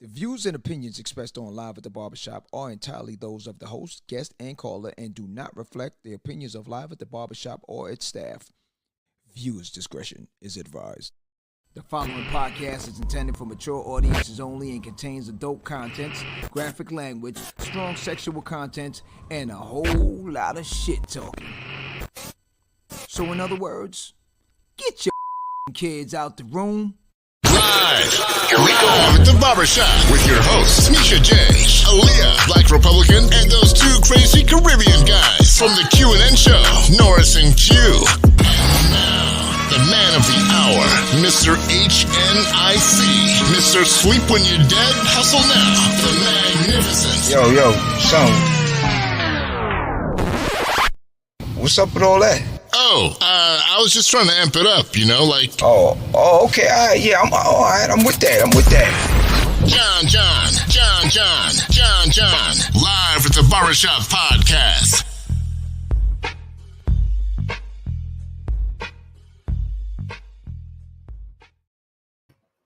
The views and opinions expressed on Live at the Barbershop are entirely those of the host, guest, and caller and do not reflect the opinions of Live at the Barbershop or its staff. Viewers' discretion is advised. The following podcast is intended for mature audiences only and contains adult contents, graphic language, strong sexual content, and a whole lot of shit talking. So in other words, get your kids out the room. Live at the Barbershop with your hosts, Misha J, Aaliyah, Black Republican, and those two crazy Caribbean guys from the Q&N show, Norris and Q. And now, the man of the hour, Mr. HNIC, Mr. Sleep When You're Dead, Hustle Now, the magnificent. Yo, son. What's up with all that? I was just trying to amp it up, you know, like... Oh, okay, all right, yeah, all right, I'm with that. John, live at the Barbershop Podcast.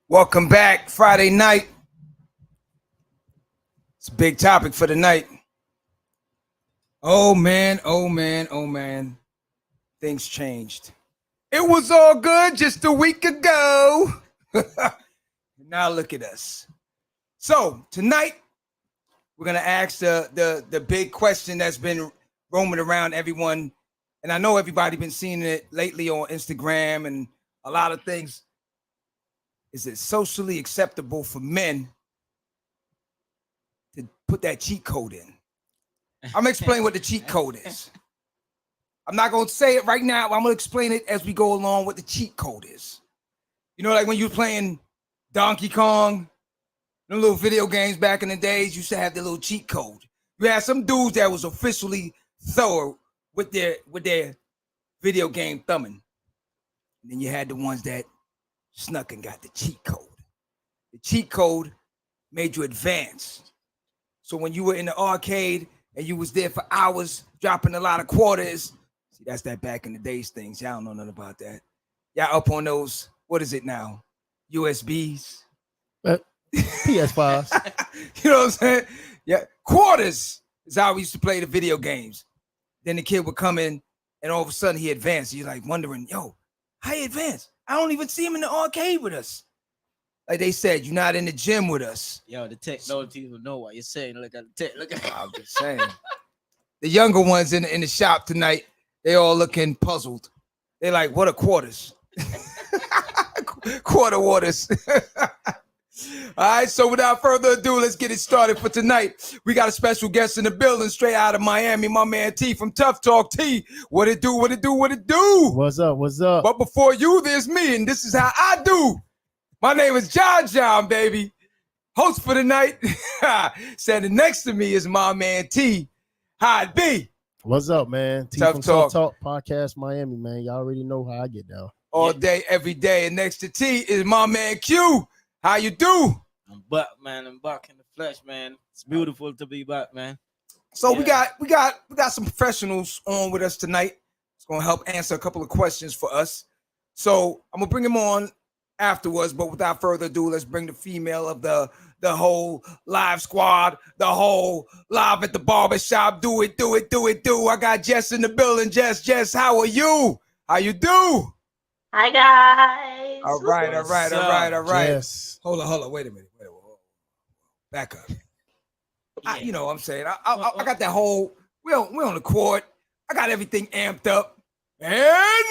Welcome back, Friday night. It's a big topic for the night. Oh man. Things changed. It was all good just a week ago. Now look at us. So tonight we're gonna ask the big question that's been roaming around everyone, and I know everybody been seeing it lately on Instagram and a lot of things. Is it socially acceptable for men to put that cheat code in? I'm gonna explain what the cheat code is. I'm not going to say it right now. I'm going to explain it as we go along what the cheat code is. You know, like when you were playing Donkey Kong, the little video games back in the days, you used to have the little cheat code. You had some dudes that was officially thorough with their video game thumbing. And then you had the ones that snuck and got the cheat code. The cheat code made you advance. So when you were in the arcade and you was there for hours dropping a lot of quarters, see, that's that back in the days things. Y'all don't know nothing about that. Y'all up on those, what is it now? USBs? PS5s. You know what I'm saying? Yeah, quarters is how we used to play the video games. Then the kid would come in and all of a sudden he advanced. You're like wondering, yo, how he advanced? I don't even see him in the arcade with us. Like they said, you're not in the gym with us. Yo, the technology will know what you're saying. Look at the tech. Look at I'm just saying. The younger ones in the shop tonight, they all looking puzzled. They're like, what are quarters? Quarter waters. All right, so without further ado, let's get it started for tonight. We got a special guest in the building, straight out of Miami, my man T from Tough Talk. T, what it do? What's up? But before you, there's me, and this is how I do. My name is John, baby. Host for the night. Standing next to me is my man T. How it be? What's up, man? T Tough from Talk. Tough Talk Podcast, Miami, man. Y'all already know how I get down. All day, every day. And next to T is my man Q. How you do? I'm back, man. I'm back in the flesh, man. It's beautiful to be back, man. So we got some professionals on with us tonight. It's gonna help answer a couple of questions for us. So I'm gonna bring him on afterwards, but without further ado, let's bring the female of the whole live squad, the whole Live at the Barbershop. Do it. I got Jess in the building. Jess, how are you? How you do? Hi, guys. All right. Yes. Hold on. Wait a minute. Back up. You know what I'm saying? I got that whole, we're on the court. I got everything amped up. And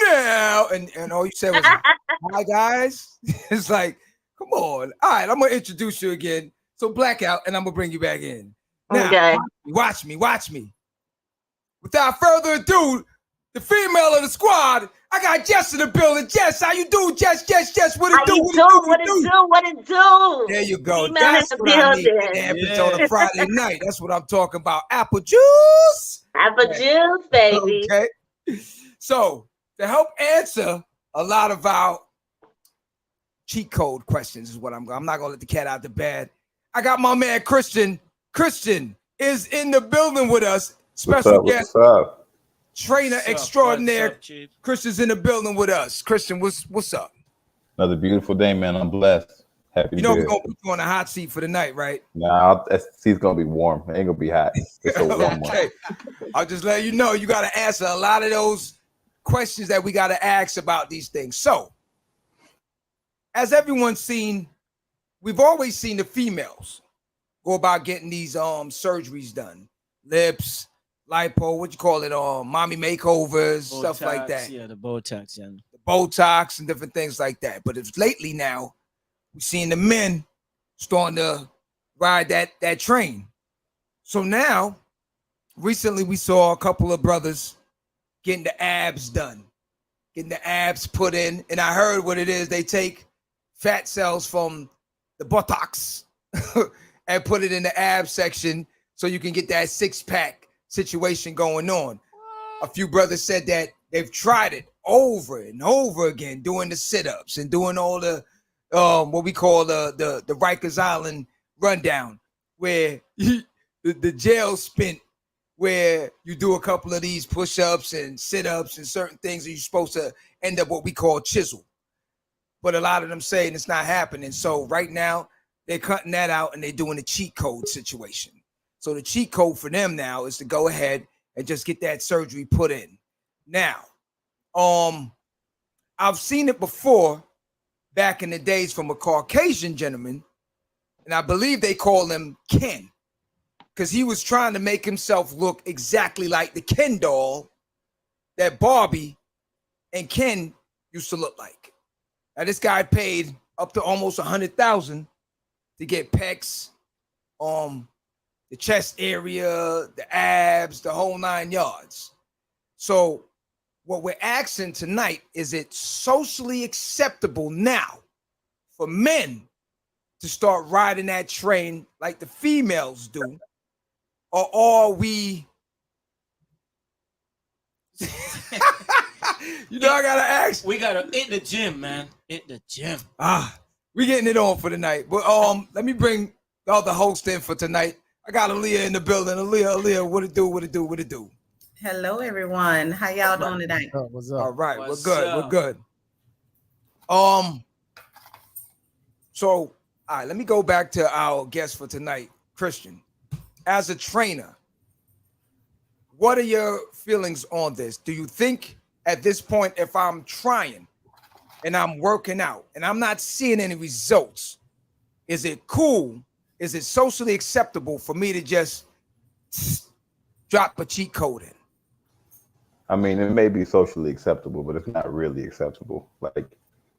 now, and all you said was, hi, guys. It's like, come on. All right, I'm going to introduce you again. So Blackout, and I'm going to bring you back in. Now, okay. Watch me. Without further ado, the female of the squad, I got Jess in the building. Jess, how you do? Jess, what it do? What it do? There you go. Female That's in the what I need building. to amp on a Friday night. That's what I'm talking about. Apple juice. Apple juice, baby. Okay. So to help answer a lot of our cheat code questions is what I'm not going to let the cat out the bag. I got my man Christian. Christian is in the building with us. Special guest. What's up? Trainer extraordinaire. Christian's in the building with us. Christian, what's up? Another beautiful day, man. I'm blessed. Happy You know to we're be gonna put you on the hot seat for the night, right? Nah, that seat's gonna be warm. It ain't gonna be hot. It's a warm one. Okay. I'll just let you know you gotta answer a lot of those questions that we gotta ask about these things. So, as everyone's seen, we've always seen the females go about getting these surgeries done. Lips, lipo, what you call it, mommy makeovers, Botox, stuff like that. Yeah, the Botox, yeah. The Botox and different things like that. But it's lately now, we've seen the men starting to ride that train. So now, recently we saw a couple of brothers getting the abs done, getting the abs put in. And I heard what it is. They take fat cells from the buttocks and put it in the ab section so you can get that six-pack situation going on. A few brothers said that they've tried it over and over again, doing the sit-ups and doing all the what we call the Rikers Island rundown, where the jail spent, where you do a couple of these push-ups and sit-ups and certain things, and you're supposed to end up what we call chisel. But a lot of them saying it's not happening. So right now, they're cutting that out and they're doing a cheat code situation. So the cheat code for them now is to go ahead and just get that surgery put in. Now, I've seen it before back in the days from a Caucasian gentleman, and I believe they call him Ken, because he was trying to make himself look exactly like the Ken doll that Barbie and Ken used to look like. Now, this guy paid up to almost $100,000 to get pecs, the chest area, the abs, the whole 9 yards. So what we're asking tonight, is it socially acceptable now for men to start riding that train like the females do? Or are we... You know, I gotta ask. We gotta hit the gym, man. Hit the gym. We getting it on for tonight. But let me bring the other host in for tonight. I got Aaliyah in the building. Aaliyah, what it do? Hello, everyone. How y'all doing tonight? What's up? All right, What's we're good. up? We're good. So, all right, let me go back to our guest for tonight, Christian. As a trainer, what are your feelings on this? Do you think at this point, if I'm trying and I'm working out and I'm not seeing any results, is it cool? Is it socially acceptable for me to just drop a cheat code in? I mean, it may be socially acceptable, but it's not really acceptable. Like,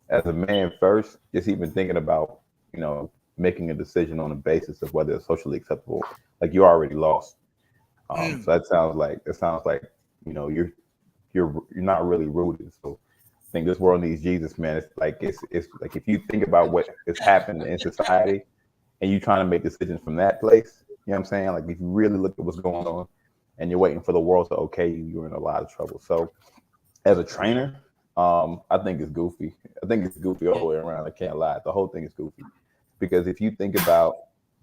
as a man first, just even thinking about, you know, making a decision on the basis of whether it's socially acceptable, like you're already lost. So that sounds like you know, you're not really rooted. So I think this world needs Jesus, man. It's like if you think about what is happening in society and you trying to make decisions from that place, you know what I'm saying? Like, if you really look at what's going on and you're waiting for the world to okay you, you're in a lot of trouble. So as a trainer, I think it's goofy. I think it's goofy all the way around. I can't lie. The whole thing is goofy. Because if you think about,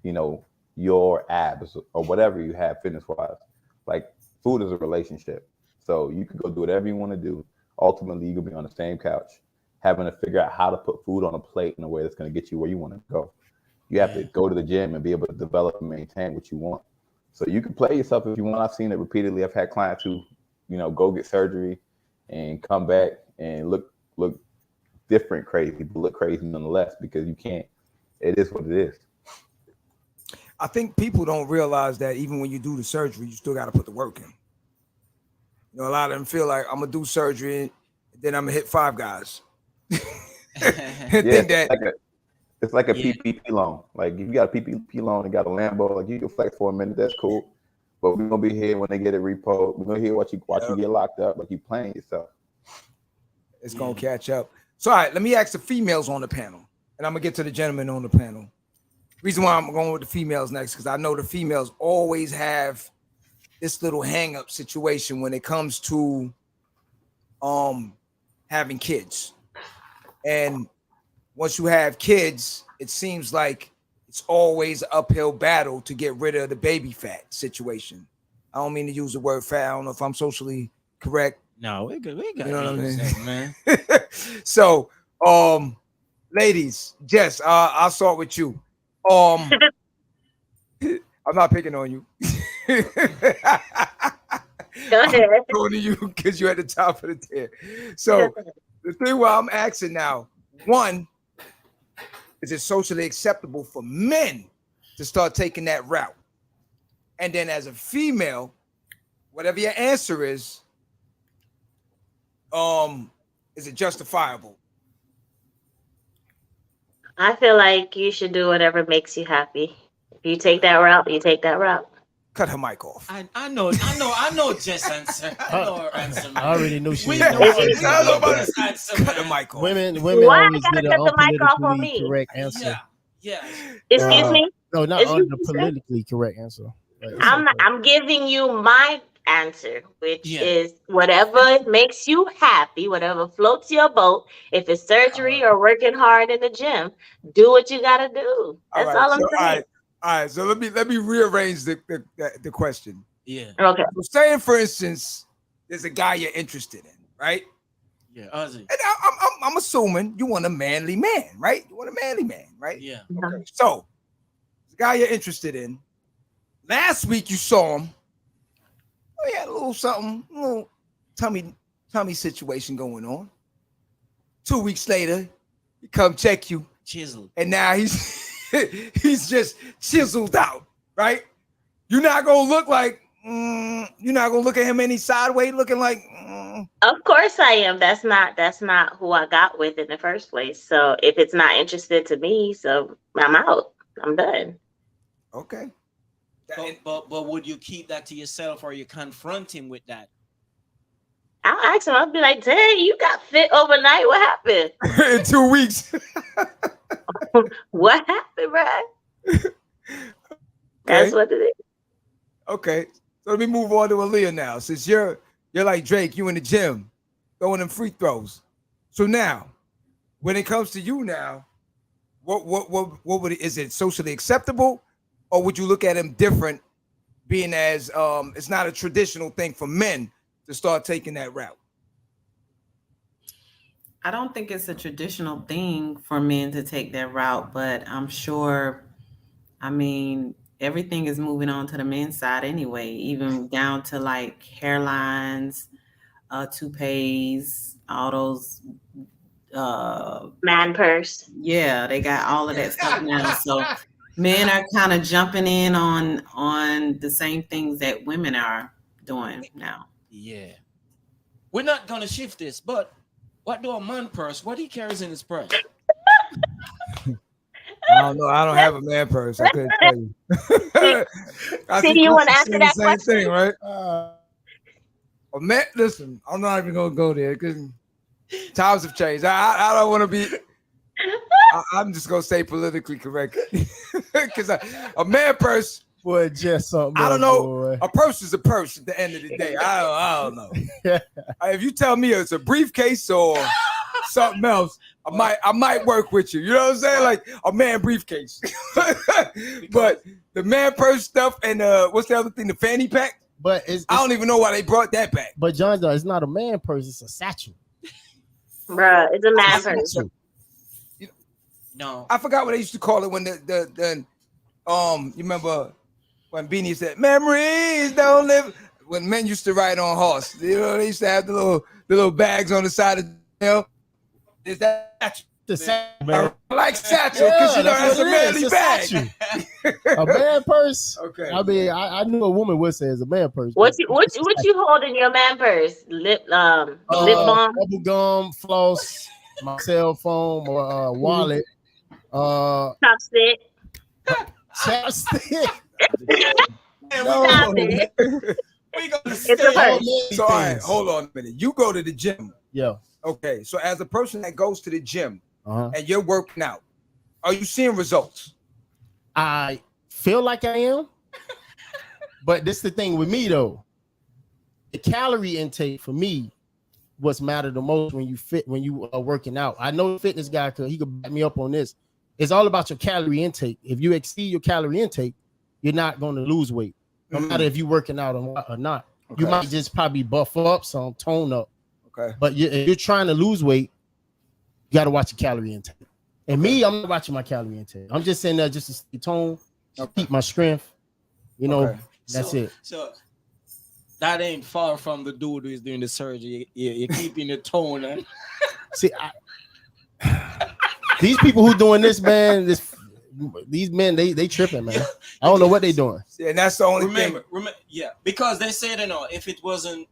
you know, your abs or whatever you have fitness-wise, like, food is a relationship. So you can go do whatever you want to do. Ultimately, you can be on the same couch, having to figure out how to put food on a plate in a way that's going to get you where you want to go. You have to go to the gym and be able to develop and maintain what you want. So you can play yourself if you want. I've seen it repeatedly. I've had clients who, you know, go get surgery and come back and look different crazy, but look crazy nonetheless, because you can't. It is what it is. I think people don't realize that even when you do the surgery, you still got to put the work in. You know, a lot of them feel like I'm gonna do surgery, and then I'm gonna hit Five Guys. Think that it's like a PPP loan. Like, if you got a PPP loan and got a Lambo, like, you can flex for a minute, that's cool. But we're gonna be here when they get it repoed. We're gonna hear watch you get locked up, like you playing yourself. It's gonna catch up. So, all right, let me ask the females on the panel, and I'm gonna get to the gentlemen on the panel. Reason why I'm going with the females next, because I know the females always have this little hang-up situation when it comes to having kids. And once you have kids, it seems like it's always an uphill battle to get rid of the baby fat situation. I don't mean to use the word fat. I don't know if I'm socially correct. No, we good. We got, you know what I mean, man. So ladies, Jess, I'll start with you. I'm not picking on you. Go ahead. I'm going to you because you're at the top of the tier. So the thing where I'm asking now, one, is it socially acceptable for men to start taking that route? And then as a female, whatever your answer is it justifiable? I feel like you should do whatever makes you happy. If you take that route, you take that route. Cut her mic off. I know Jess' answer. I know her answer, man. I already knew she was know gonna her say answer, Cut the man. mic off. Women Why always I gotta get an cut the mic off on unpolitically me? correct answer. Yeah. Excuse me? No, not Excuse on the me, sir? politically correct answer. Like, it's I'm okay. I'm giving you my answer, which Yeah. is whatever makes you happy, whatever floats your boat. If it's surgery or working hard in the gym, do what you gotta do. That's all I'm saying. All right. So let me rearrange the question. Yeah. Okay. So saying, for instance, there's a guy you're interested in, right? Yeah. Ozzy. And I'm assuming you want a manly man, right? You want a manly man, right? Yeah. Okay. So the guy you're interested in. Last week you saw him. Oh, he had a little something, a little tummy situation going on. 2 weeks later, he come check you, Chisel. and now he's he's just chiseled out, right? You're not gonna look like you're not gonna look at him any sideways, looking like. Of course I am. That's not who I got with in the first place. So if it's not interested to me, so I'm out. I'm done. Okay. But would you keep that to yourself, or you confront him with that? I'll ask him. I'll be like, "Dang, you got fit overnight. What happened? In 2 weeks. What happened, bro?" That's what it is. Okay. So let me move on to Aaliyah now. Since you're like Drake, you in the gym throwing them free throws. So now, when it comes to you now, what would is it socially acceptable, or would you look at him different, being as it's not a traditional thing for men to start taking that route? I don't think it's a traditional thing for men to take that route, but I'm sure, I mean, everything is moving on to the men's side anyway, even down to like hairlines, toupees, all those Man purse. yeah, they got all of that stuff now. So men are kind of jumping in on the same things that women are doing now. Yeah. We're not gonna shift this, but what do a man purse? What he carries in his purse? I don't know. I don't have a man purse. I couldn't tell you. I See, think you want to Chrissy's answer saying that the same question? thing, right? A man, listen, I'm not even gonna go there because times have changed. I don't want to be. I'm just gonna say politically correct because a man purse. Boy, just something. I don't know. Boy. A purse is a purse at the end of the day. I don't know. If you tell me it's a briefcase or something else, I might work with you. You know what I'm saying? Like a man briefcase. But the man purse stuff and what's the other thing? The fanny pack. But I don't even know why they brought that back. But John, it's not a man purse; it's a satchel. Bruh, it's a man purse. No. I forgot what they used to call it when the you remember when Beanie said memories don't live, when men used to ride on horse. You know, they used to have the little bags on the side of the tail. Is that The satchel, man. I like satchel because you know that's a what it is. manly It's bag. satchel. A man purse. Okay. I mean, I knew a woman would say it's a man purse. What you hold in your man purse? Lip balm. Bubble gum, floss, my cell phone, or wallet. Chopstick. Chapstick. Stop it. It's a purse. So all right, hold on a minute. You go to the gym. Yeah. Okay. So as a person that goes to the gym Uh-huh. and you're working out, are you seeing results? I feel like I am, but this is the thing with me though. The calorie intake for me what's matter the most when you are working out. I know the fitness guy he could back me up on this. It's all about your calorie intake. If you exceed your calorie intake, you're not going to lose weight, no matter if you're working out or not. Okay. You might just probably buff up some, tone up. Okay. But if you're trying to lose weight, you got to watch your calorie intake. And me, I'm not watching my calorie intake. I'm just saying that just to stay toned, keep my strength. You know, that's it. So that ain't far from the dude who is doing the surgery. You're keeping the tone. And see, these people who doing this, man, these men, they tripping, man. I don't know what they doing. Yeah, and that's the only thing. Remember, yeah, because they said, if it wasn't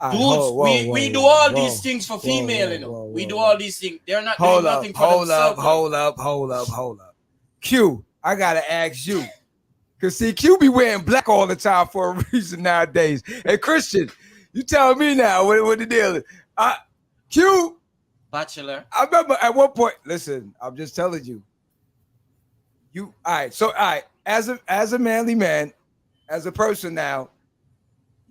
dudes, Whoa, we do all these things for female, we do all these things. They're not doing nothing for themselves. Hold up. Q, I gotta ask you. Cause see, Q be wearing black all the time for a reason nowadays. Hey, Christian, you tell me now what the deal is. Q, Bachelor. I remember at one point. Listen, I'm just telling you. All right. As a manly man, as a person now,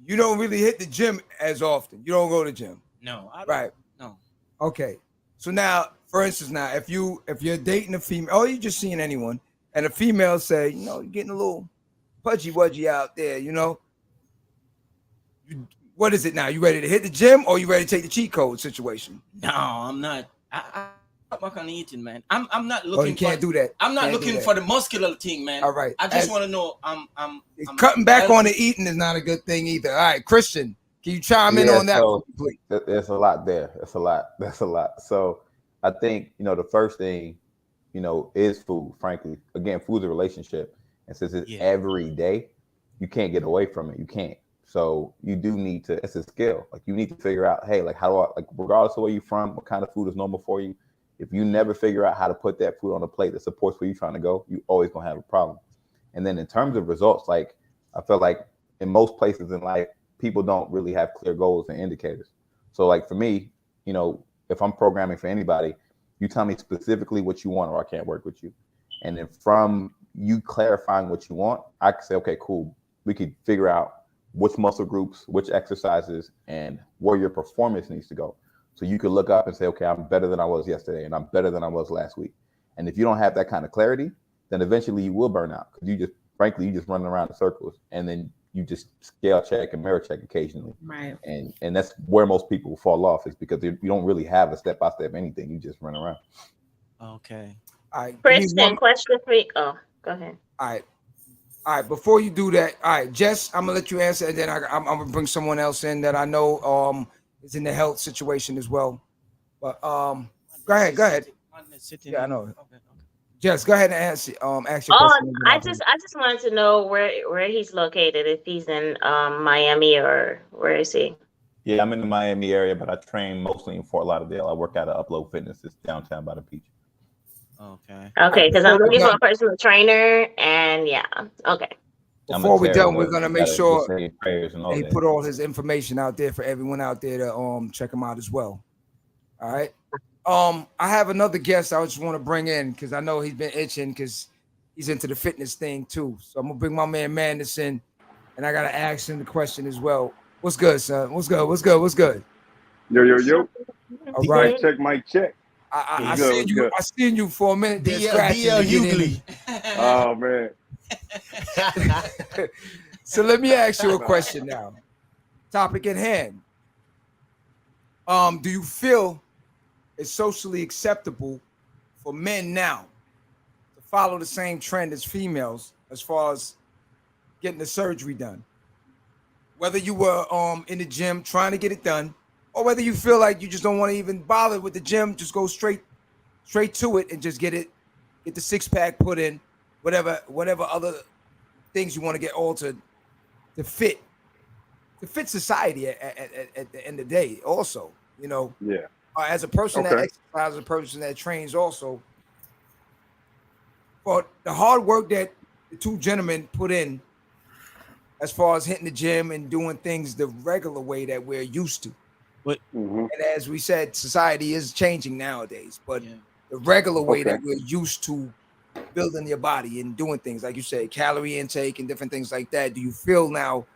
you don't really hit the gym as often. You don't go to the gym. No, I don't. Right. No. Okay. So now, for instance, now if you're dating a female, or you're just seeing anyone, and a female say, you're getting a little pudgy-wudgy out there, what is it now? You ready to hit the gym, or you ready to take the cheat code situation? No, I'm not. I'm not on eating, man. I'm not looking. You can't do that. I'm not looking for the muscular thing, man. All right. I just want to know. I'm cutting back on the eating is not a good thing either. All right, Christian, can you chime in on that? So there's a lot there. That's a lot. So I think the first thing, is food. Frankly, again, food's a relationship, and since it's every day, you can't get away from it. You can't. So you do need to. It's a skill. Like you need to figure out, hey, like how do I, regardless of where you're from, what kind of food is normal for you. If you never figure out how to put that food on a plate that supports where you're trying to go, you always gonna have a problem. And then in terms of results, like I feel like in most places in life, people don't really have clear goals and indicators. So like for me, if I'm programming for anybody, you tell me specifically what you want or I can't work with you. And then from you clarifying what you want, I can say, okay, cool. We could figure out which muscle groups, which exercises, and where your performance needs to go. So you could look up and say, okay, I'm better than I was yesterday, and I'm better than I was last week. And if you don't have that kind of clarity, then eventually you will burn out because you just running around in circles, and then you just scale check and mirror check occasionally. Right. And that's where most people fall off, is because you don't really have a step-by-step anything. You just run around. Okay. All right. Christian, question for you. Oh, go ahead. All right. Before you do that, all right, Jess, I'm gonna let you answer, and then I'm gonna bring someone else in that I know is in the health situation as well. But go ahead. Yeah, I know. Okay. Jess, go ahead and ask your question. I just wanted to know where he's located, if he's in Miami or where is he? Yeah, I'm in the Miami area, but I train mostly in Fort Lauderdale. I work out at Upload Fitness. It's downtown by the beach. Okay, because I'm looking for a personal trainer, and okay. Before we're done, we're gonna make sure he put all his information out there for everyone out there to check him out as well. All right. I have another guest I just want to bring in because I know he's been itching because he's into the fitness thing too. So I'm gonna bring my man Madness in, and I gotta ask him the question as well. What's good, son? What's good? Yo. All right. Mic check. I seen you for a minute there scratching. Oh man. So let me ask you a question now. Topic at hand. Do you feel it's socially acceptable for men now to follow the same trend as females as far as getting the surgery done? Whether you were in the gym trying to get it done, or whether you feel like you just don't want to even bother with the gym, just go straight to it and just get the six-pack put in, whatever other things you want to get altered to fit society at the end of the day also, Yeah. As a person that exercises, a person that trains also, for the hard work that the two gentlemen put in as far as hitting the gym and doing things the regular way that we're used to. But and as we said, society is changing nowadays, but the regular way that we're used to building your body and doing things, like you said, calorie intake and different things like that. Do you feel now,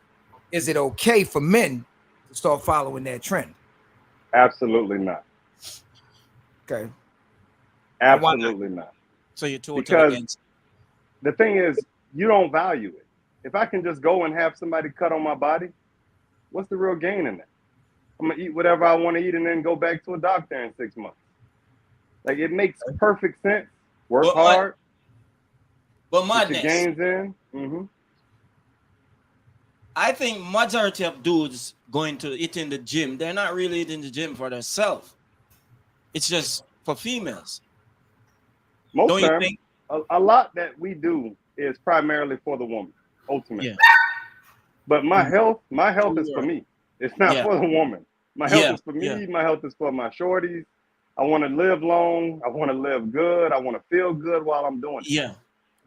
is it okay for men to start following that trend? Absolutely not. Okay. Absolutely not. So you're totally against. The thing is, you don't value it. If I can just go and have somebody cut on my body, what's the real gain in that? I'm gonna eat whatever I want to eat and then go back to a doctor in 6 months. Like it makes perfect sense. Work hard. But Get your madness. gains in. Mm-hmm. I think majority of dudes going to it in the gym, they're not really in the gym for themselves. It's just for females. Most times, a lot that we do is primarily for the woman, ultimately. Yeah. But my health is for me. It's not for the woman. My health is for me. Yeah. My health is for my shorties. I want to live long. I want to live good. I want to feel good while I'm doing it. Yeah.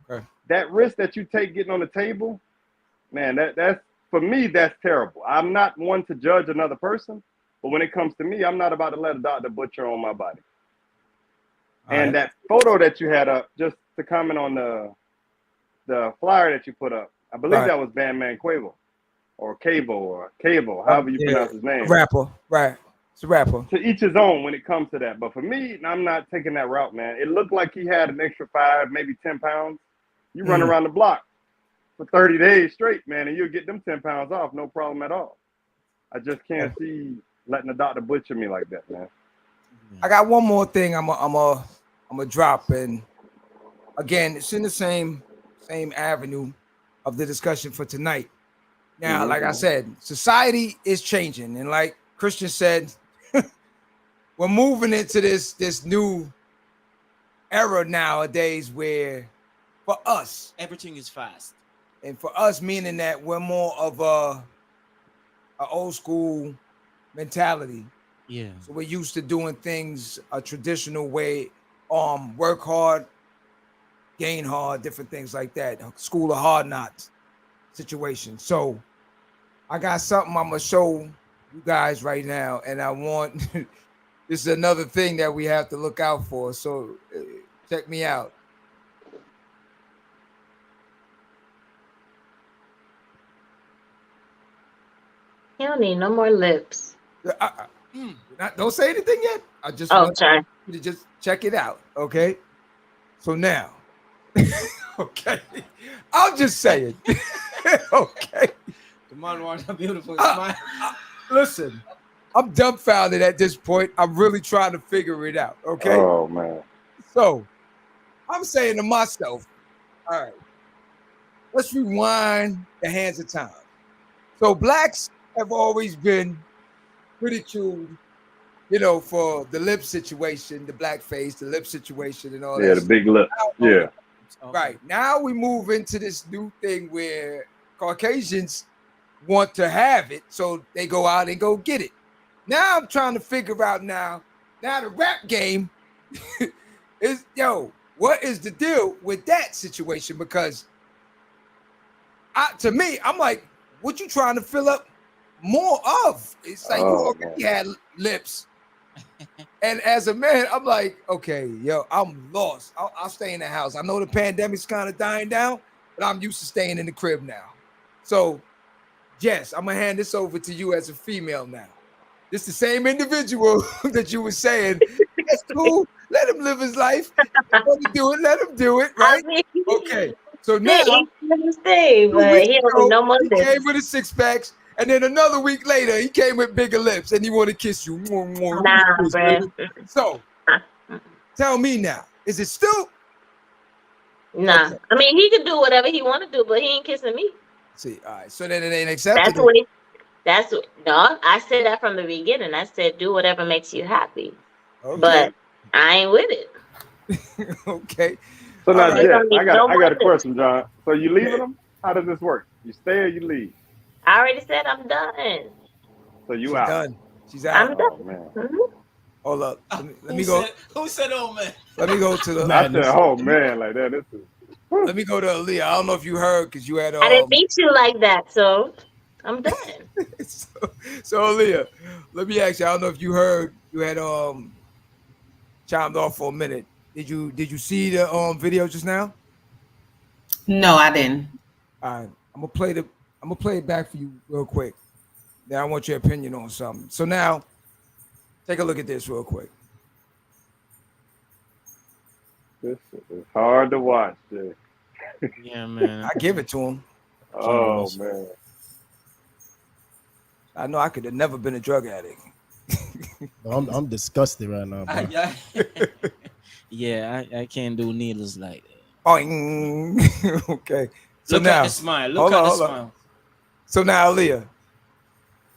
Okay. That risk that you take getting on the table, man, that's for me, that's terrible. I'm not one to judge another person, but when it comes to me, I'm not about to let a doctor butcher on my body. And that photo that you had up, just to comment on the flyer that you put up, I believe that was Bandman Quavo, or Cabo, however you pronounce his name. Rapper, right? It's a rapper. To each his own when it comes to that. But for me, I'm not taking that route, man. It looked like he had an extra 5, maybe 10 pounds. You run around the block for 30 days straight, man, and you'll get them 10 pounds off, no problem at all. I just can't see letting the doctor butcher me like that, man. I got one more thing I'm a drop, and again, it's in the same avenue of the discussion for tonight. Now, like I said, society is changing, and like Christian said, we're moving into this new era nowadays where for us, everything is fast. And for us, meaning that we're more of a old school mentality. Yeah. So we're used to doing things a traditional way, work hard, gain hard, different things like that. School of hard knocks situation. So I got something I'm gonna show you guys right now, and I want this is another thing that we have to look out for. So check me out. You don't need no more lips. Don't say anything yet. I just want you to just check it out. Okay. So now, okay, I'll just say it. Okay. The man wants a beautiful smile. Listen, I'm dumbfounded at this point. I'm really trying to figure it out. Okay. Oh man. So I'm saying to myself, all right, let's rewind the hands of time. So blacks have always been ridiculed, you know, for the lip situation, the blackface, the lip situation, and all that. Yeah, the big lip. Yeah. Right. Now we move into this new thing where Caucasians want to have it, so they go out and go get it. Now I'm trying to figure out now the rap game is, what is the deal with that situation? Because to me, I'm like, what you trying to fill up more of? It's like you already had lips. And as a man, I'm like, okay, I'm lost. I'll stay in the house. I know the pandemic's kind of dying down, but I'm used to staying in the crib now. So, Jess, I'm gonna hand this over to you as a female now. This the same individual that you were saying. That's cool. Let him live his life. Let him do it. Let him do it. Right? Okay. So now he came with his 6-packs, and then another week later he came with bigger lips, and he want to kiss you. So tell me now, is it still? Nah. Okay. I mean, he can do whatever he want to do, but he ain't kissing me. See, all right. So then it ain't accepted. No, I said that from the beginning. I said do whatever makes you happy. Okay. But I ain't with it. Okay. So now, I got a question, John. So you leaving them? How does this work? You stay or you leave? I already said I'm done. So you out? Done. She's out. I'm done. Oh, man. Mm-hmm. Hold up. Let me go. Who said, "Oh man"? Let me go to the. I said, "Oh man," like that. Let me go to Aaliyah. I don't know if you heard because you had. I didn't beat you like that, so I'm done. so Aaliyah, let me ask you. I don't know if you heard. You had chimed off for a minute. Did you see the video just now? No, I didn't. All right, I'm gonna play it back for you real quick. Now I want your opinion on something. So now, take a look at this real quick. This is hard to watch, Jay. Yeah, man. I give it to him. Oh man. I know I could have never been a drug addict. I'm disgusted right now, bro. Yeah, I can't do needles like that. Oh, okay. So Look now, at the smile. Look at the smile. So now, Aaliyah,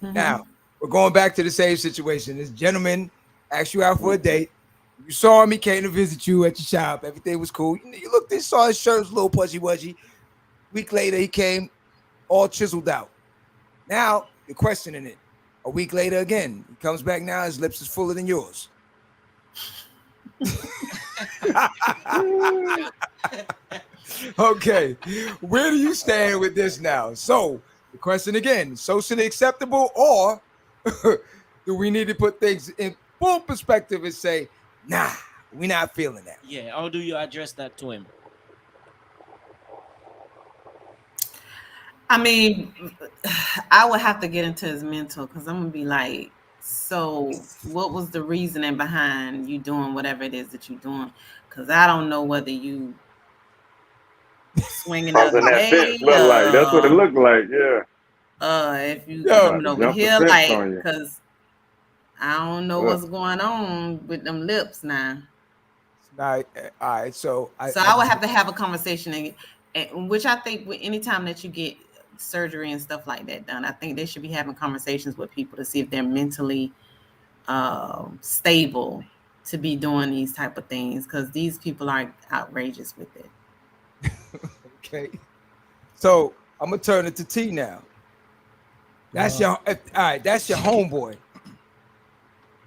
Mhm. now we're going back to the same situation. This gentleman asked you out for a date. You saw him. He came to visit you at your shop. Everything was cool. You looked. You saw his shirt was a little pudgy-wudgy. Week later, he came all chiseled out. Now you're questioning it. A week later, again, he comes back. Now his lips is fuller than yours. Okay, where do you stand with this now? So the question again: socially acceptable, or do we need to put things in full perspective and say, nah, we're not feeling that? Yeah, how do you address that to him? I mean, I would have to get into his mental because I'm gonna be like, so what was the reasoning behind you doing whatever it is that you're doing? Because I don't know whether you swinging the other that way. fit smell like. That's what it looked like. Yeah. If you coming over jump the here, fence like, on you. because I don't know what's going on with them lips now. All right. So I would have to have a conversation, and which I think anytime that you get surgery and stuff like that done, I think they should be having conversations with people to see if they're mentally stable to be doing these type of things, because these people are outrageous with it. Okay. So I'm gonna turn it to T now. That's your all right. That's your homeboy.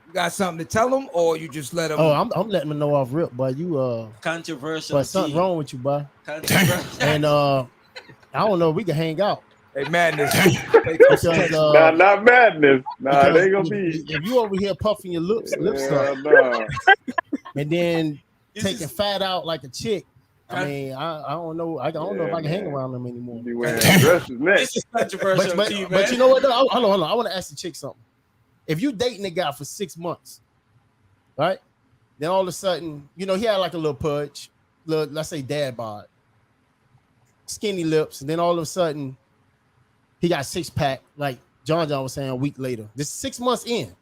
You got something to tell him, or you just let him? Oh, I'm letting him know off rip, boy. You controversial. But something wrong with you, boy. Controversial. And I don't know. We can hang out. Hey, madness. Because, not madness. Nah, it ain't gonna be. If you over here puffing your lips up, and then taking fat out like a chick, I mean, I don't know. I don't know if I can hang around them anymore. You wearing dresses next. This is controversial. But you know what? Though? Hold on. I want to ask the chick something. If you dating a guy for 6 months, right? Then all of a sudden, he had like a little pudge, let's say dad bod, skinny lips, and then all of a sudden, he got 6-pack, like John was saying a week later. This is 6 months in.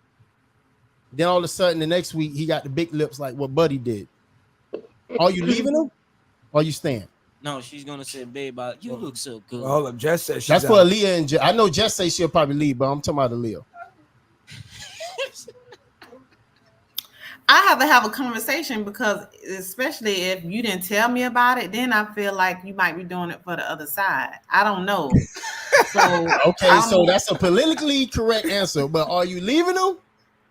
Then all of a sudden, the next week, he got the big lips like what Buddy did. Are you leaving him? Or are you staying? No, she's gonna say, babe, you look so good. Hold up, Jess says she's that's for out. Aaliyah and Jess. I know Jess say she'll probably leave, but I'm talking about Aaliyah. I have to have a conversation, because especially if you didn't tell me about it, then I feel like you might be doing it for the other side. I don't know. So okay, so that's a politically correct answer. But are you leaving him,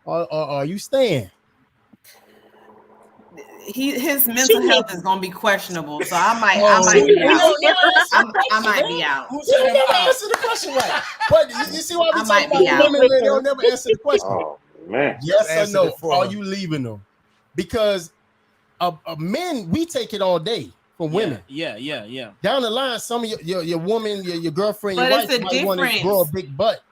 or are you staying? His mental health is gonna be questionable, so I might be out. You never answer the question right. But you see why we talking about out. women? They don't never answer the question. Oh man, yes or no? Are you leaving them? Because men, we take it all day from women. Yeah. Down the line, some of your woman, your girlfriend, but your wife might want to grow a big butt.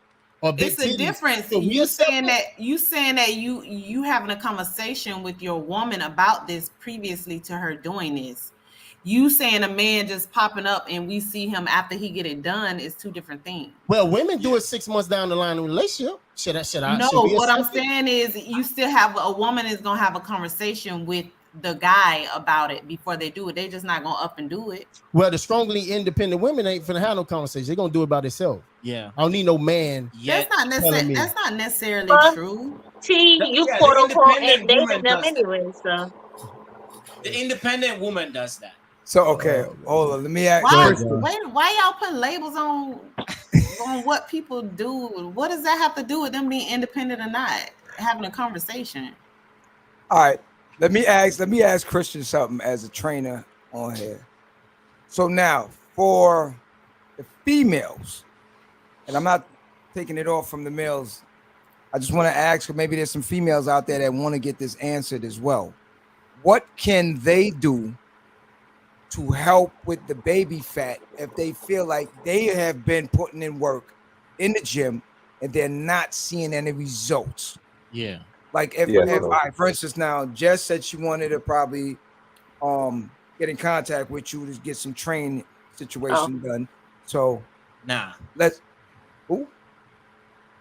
It's a difference. So you saying that you having a conversation with your woman about this previously to her doing this. You saying a man just popping up and we see him after he get it done is two different things. Well, women do it 6 months down the line in a relationship. Should I? No, what I'm saying is you still have a woman is gonna have a conversation with the guy about it before they do it. They just not gonna up and do it. Well, the strongly independent women ain't finna have no conversation. They're gonna do it by themselves. Yeah. I don't need no man. That's not necessarily true. T, you quote unquote ain't dating them anyway, so the independent woman does that. So okay, hold on. Let me ask. Why y'all putting labels on what people do? What does that have to do with them being independent or not? Having a conversation. All right. Let me ask Christian something as a trainer on here. So now for the females, and I'm not taking it off from the males. I just want to ask, maybe there's some females out there that want to get this answered as well. What can they do to help with the baby fat if they feel like they have been putting in work in the gym and they're not seeing any results? Yeah. Like if for instance, now Jess said she wanted to probably get in contact with you to get some training situation done. So nah. let's who?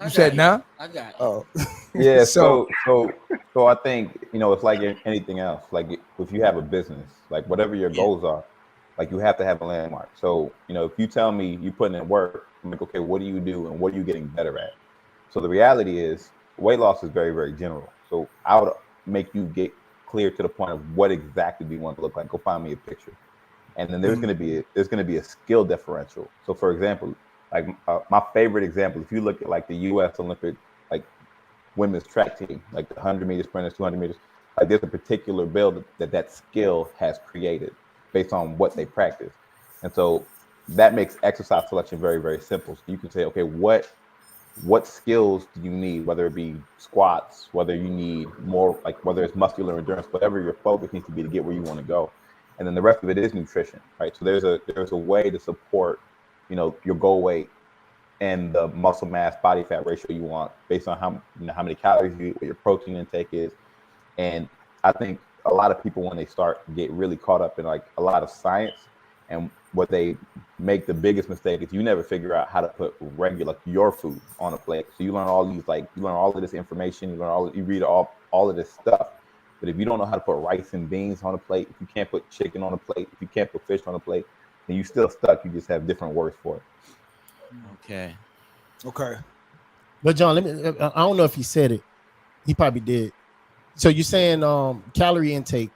You said nah? I got it. Oh. Yeah, So- so I think, it's like anything else. Like if you have a business, like whatever your goals are, like you have to have a landmark. So, if you tell me you putting in work, I'm like, okay, what do you do and what are you getting better at? So the reality is weight loss is very, very general. So I would make you get clear to the point of what exactly do you want to look like. Go find me a picture. And then there's going to be a skill differential. So for example, like my favorite example, if you look at like the U.S. Olympic, like women's track team, like the 100-meter sprinters, 200 meters, like there's a particular build that skill has created based on what they practice. And so that makes exercise selection very, very simple. So you can say, okay, what skills do you need, whether it be squats, whether you need more, like whether it's muscular endurance, whatever your focus needs to be to get where you want to go. And then the rest of it is nutrition, right? So there's a way to support, your goal weight and the muscle mass body fat ratio you want based on how many calories you eat, what your protein intake is. And I think a lot of people, when they start, get really caught up in like a lot of science, and what they make the biggest mistake is you never figure out how to put regular your food on a plate. So you learn all of this information, you read all of this stuff. But if you don't know how to put rice and beans on a plate, if you can't put chicken on a plate, if you can't put fish on a plate, then you're still stuck. You just have different words for it. Okay. But John, I don't know if he said it. He probably did. So you're saying calorie intake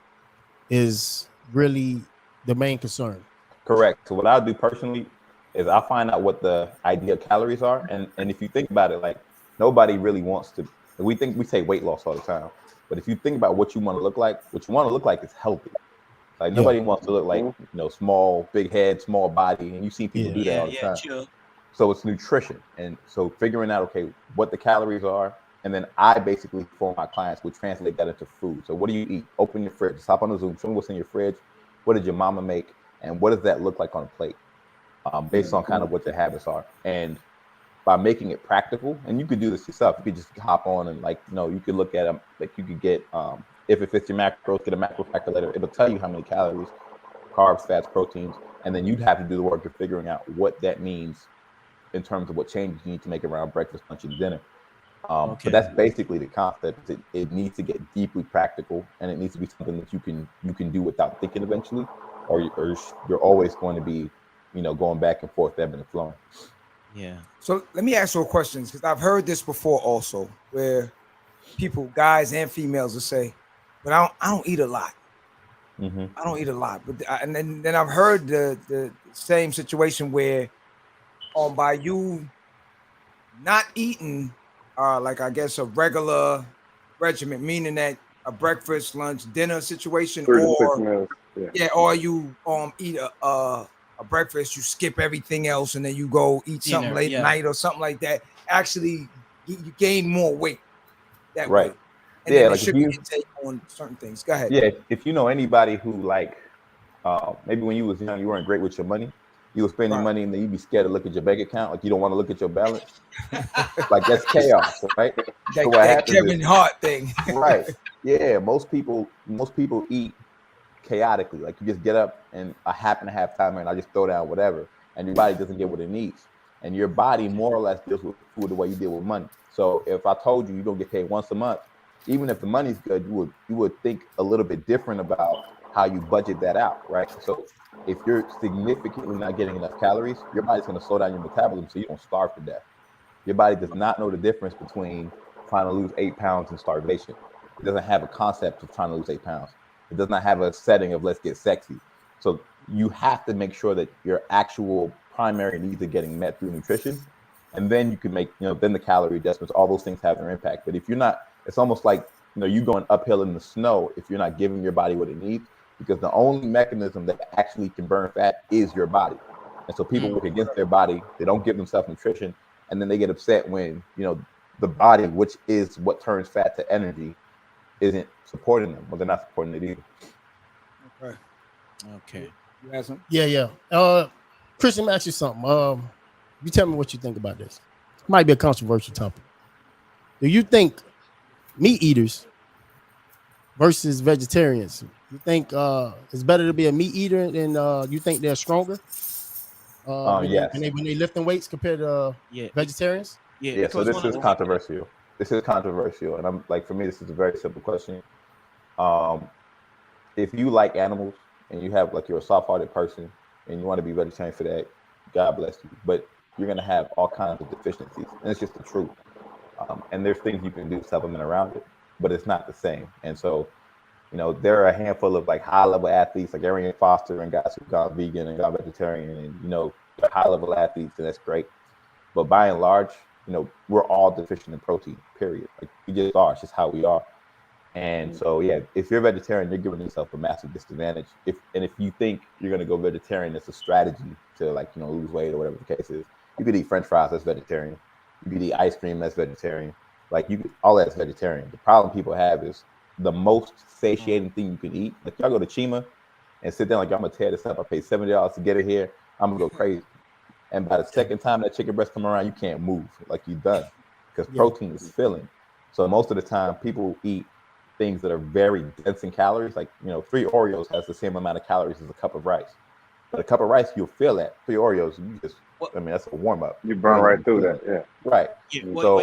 is really the main concern? Correct. So what I'll do personally is I'll find out what the ideal calories are. And if you think about it, like nobody really wants to, we say weight loss all the time. But if you think about what you want to look like, is healthy. Like nobody wants to look like, small, big head, small body. And you see people do that all the time. Sure. So it's nutrition. And so figuring out, okay, what the calories are. And then I basically, for my clients, would translate that into food. So what do you eat? Open your fridge, hop on the Zoom, show me what's in your fridge. What did your mama make? And what does that look like on a plate? Based on kind of what your habits are. And by making it practical, and you could do this yourself. You could just hop on and you could look at them. Like you could get, if it fits your macros, get a macro calculator. It'll tell you how many calories, carbs, fats, proteins, and then you'd have to do the work of figuring out what that means in terms of what changes you need to make around breakfast, lunch, and dinner. But that's basically the concept. It needs to get deeply practical, and it needs to be something that you can do without thinking eventually, or you're always going to be, going back and forth, ebbing and flowing. Yeah. So let me ask you a question, because I've heard this before also, where people, guys and females, will say, "But I don't eat a lot. Mm-hmm. I don't eat a lot." But and then I've heard the same situation where, by you not eating, like I guess a regular regimen, meaning that a breakfast, lunch, dinner situation, or or you eat a breakfast, you skip everything else, and then you go eat something late at night or something like that. Actually, you gain more weight that way. And then like if you take on certain things. Go ahead. Yeah, if you know anybody who maybe when you was young, you weren't great with your money. You were spending money and then you'd be scared to look at your bank account, like you don't want to look at your balance. Like that's chaos, right? So what happens Kevin Hart thing. Right. Yeah, most people eat chaotically. Like you just get up and I happen to have time and I just throw down whatever, and your body doesn't get what it needs. And your body more or less deals with food the way you deal with money. So if I told you don't get paid once a month, even if the money's good, you would think a little bit different about how you budget that out, right? So if you're significantly not getting enough calories, your body's going to slow down your metabolism so you don't starve to death. Your body does not know the difference between trying to lose 8 pounds and starvation. It doesn't have a concept of trying to lose 8 pounds. It does not have a setting of let's get sexy. So you have to make sure that your actual primary needs are getting met through nutrition. And then you can make, then the calorie adjustments, all those things have their impact. But if you're not, it's almost like, you going uphill in the snow if you're not giving your body what it needs, because the only mechanism that actually can burn fat is your body. And so people work against their body. They don't give themselves nutrition. And then they get upset when, the body, which is what turns fat to energy, isn't supporting them. Well, they're not supporting it either. Okay. You have something? Yeah. Christian, let me ask you something. You tell me what you think about this. It might be a controversial topic. Do you think meat eaters versus vegetarians, you think it's better to be a meat eater and you think they're stronger yes. when they lifting weights compared to vegetarians? Yeah. So this is controversial. This is controversial, and I'm like, for me, this is a very simple question. If you like animals and you have like you're a soft-hearted person and you want to be vegetarian for that, God bless you. But you're gonna have all kinds of deficiencies, and it's just the truth. And there's things you can do to supplement around it, but it's not the same. And so, you know, there are a handful of like high-level athletes like Arian Foster and guys who've gone vegan and gone vegetarian, and you know, they're high-level athletes, and that's great. But by and large, you know, we're all deficient in protein. Period. Like we just are. It's just how we are. And so, yeah, if you're vegetarian, you're giving yourself a massive disadvantage. If you think you're gonna go vegetarian, it's a strategy to like, you know, lose weight or whatever the case is. You could eat French fries, that's vegetarian. You could eat ice cream, that's vegetarian. Like all that's vegetarian. The problem people have is the most satiating thing you can eat. Like y'all go to Chima and sit down like, I'm gonna tear this up. I paid $70 to get it here. I'm gonna go crazy. And by the second time that chicken breast come around, you can't move. Like you're done because protein is filling. So most of the time, people eat things that are very dense in calories. Like, you know, 3 Oreos has the same amount of calories as a cup of rice. But a cup of rice, you'll feel that. 3 Oreos, you just, I mean, that's a warm up. You burn right through that, yeah. Right. Yeah, So,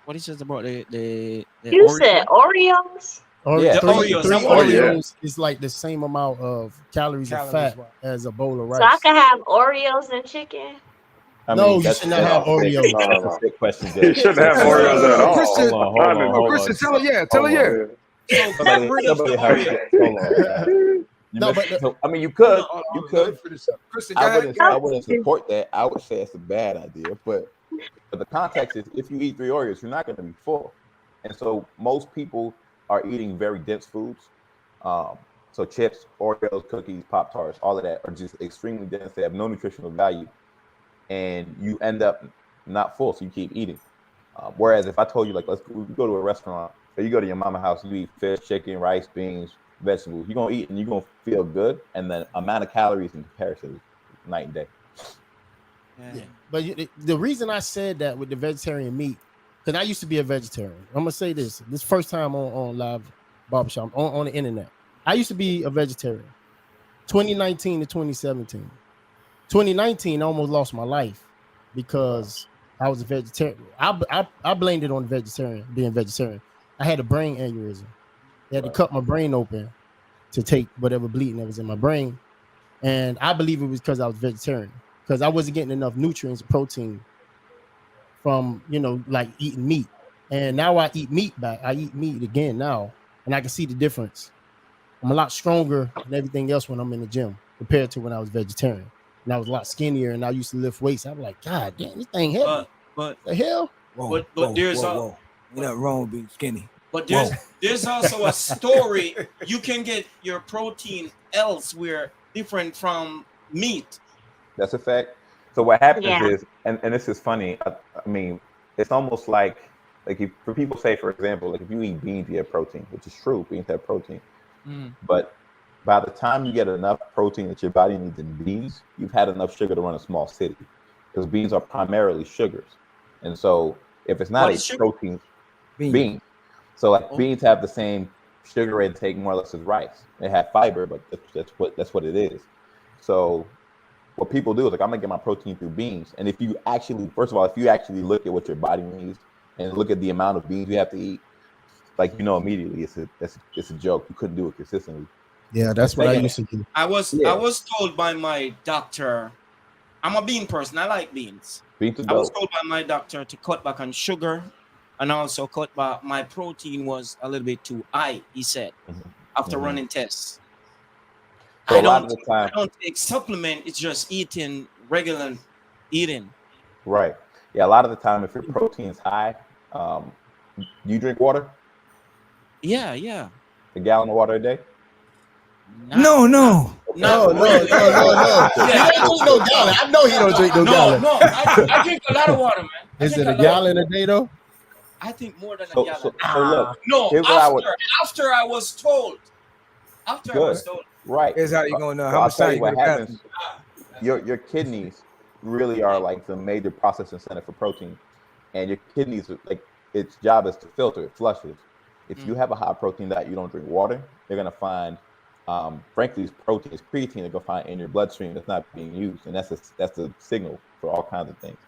what is it about the You said Oreos? Yeah, three Oreos. Oreos is like the same amount of calories of fat as a bowl of rice. So I can have Oreos and chicken? I no, mean, you should not have Oreos. That's a sick question, Jay. You shouldn't have Oreos at all. Christian, tell her, yeah. Somebody hold on. No, but I mean, you could. Christian, I wouldn't support that. I would say it's a bad idea. But the context is, if you eat 3 Oreos, you're not going to be full. And so most people are eating very dense foods. So chips, Oreos, cookies, Pop-Tarts, all of that are just extremely dense. They have no nutritional value. And you end up not full, so you keep eating. Whereas if I told you, like, let's go to a restaurant, or you go to your mama's house, you eat fish, chicken, rice, beans, vegetables, you're going to eat and you're going to feel good. And the amount of calories in comparison is night and day. Yeah. But the reason I said that with the vegetarian meat, because I used to be a vegetarian. I'm going to say this first time on Live Barbershop, on the internet. I used to be a vegetarian, 2019 to 2017. 2019, I almost lost my life because I was a vegetarian. I blamed it on being vegetarian. I had a brain aneurysm. They had to cut my brain open to take whatever bleeding that was in my brain. And I believe it was because I was vegetarian, because I wasn't getting enough nutrients and protein from, you know, like eating meat. And now I eat meat back. I eat meat again now, and I can see the difference. I'm a lot stronger than everything else when I'm in the gym compared to when I was vegetarian. And I was a lot skinnier, and I used to lift weights. I'm like, God damn, this thing heavy. But the hell? But there's You're not wrong with being skinny. But there's also a story. You can get your protein elsewhere different from meat. That's a fact. So what happens is, and this is funny. I mean, it's almost like for people say, for example, like if you eat beans, you have protein, which is true. Beans have protein, but by the time you get enough protein that your body needs in beans, you've had enough sugar to run a small city, because beans are primarily sugars. And so if it's not a protein, beans. So like beans have the same sugar intake more or less as rice. They have fiber, but that's what it is. So what people do is like, I'm gonna get my protein through beans. And if you actually, first of all, if you actually look at what your body needs and look at the amount of beans you have to eat, like, you know, immediately it's a joke. You couldn't do it consistently. Yeah, that's what I used to do. I was told by my doctor, I'm a bean person. I like beans. I was told by my doctor to cut back on sugar, and also cut back. My protein was a little bit too high, he said, after running tests. So I don't take supplement. It's just regular eating. Right. Yeah. A lot of the time, if your protein's high, do you drink water? Yeah. A gallon of water a day? No. Yeah, no gallon. I know he don't drink no gallon. No, I drink a lot of water, man. Is it a gallon a day though? I think more than a gallon. So look, no, after I was told. After I was told. Right. Here's how you're gonna know So how much time what happens. Your kidneys really are like the major processing center for protein, and your kidneys, like, its job is to filter, it flushes. If you have a high protein diet, you don't drink water, they're gonna find, frankly, these proteins, creatine, they're gonna find in your bloodstream that's not being used, and that's a signal for all kinds of things.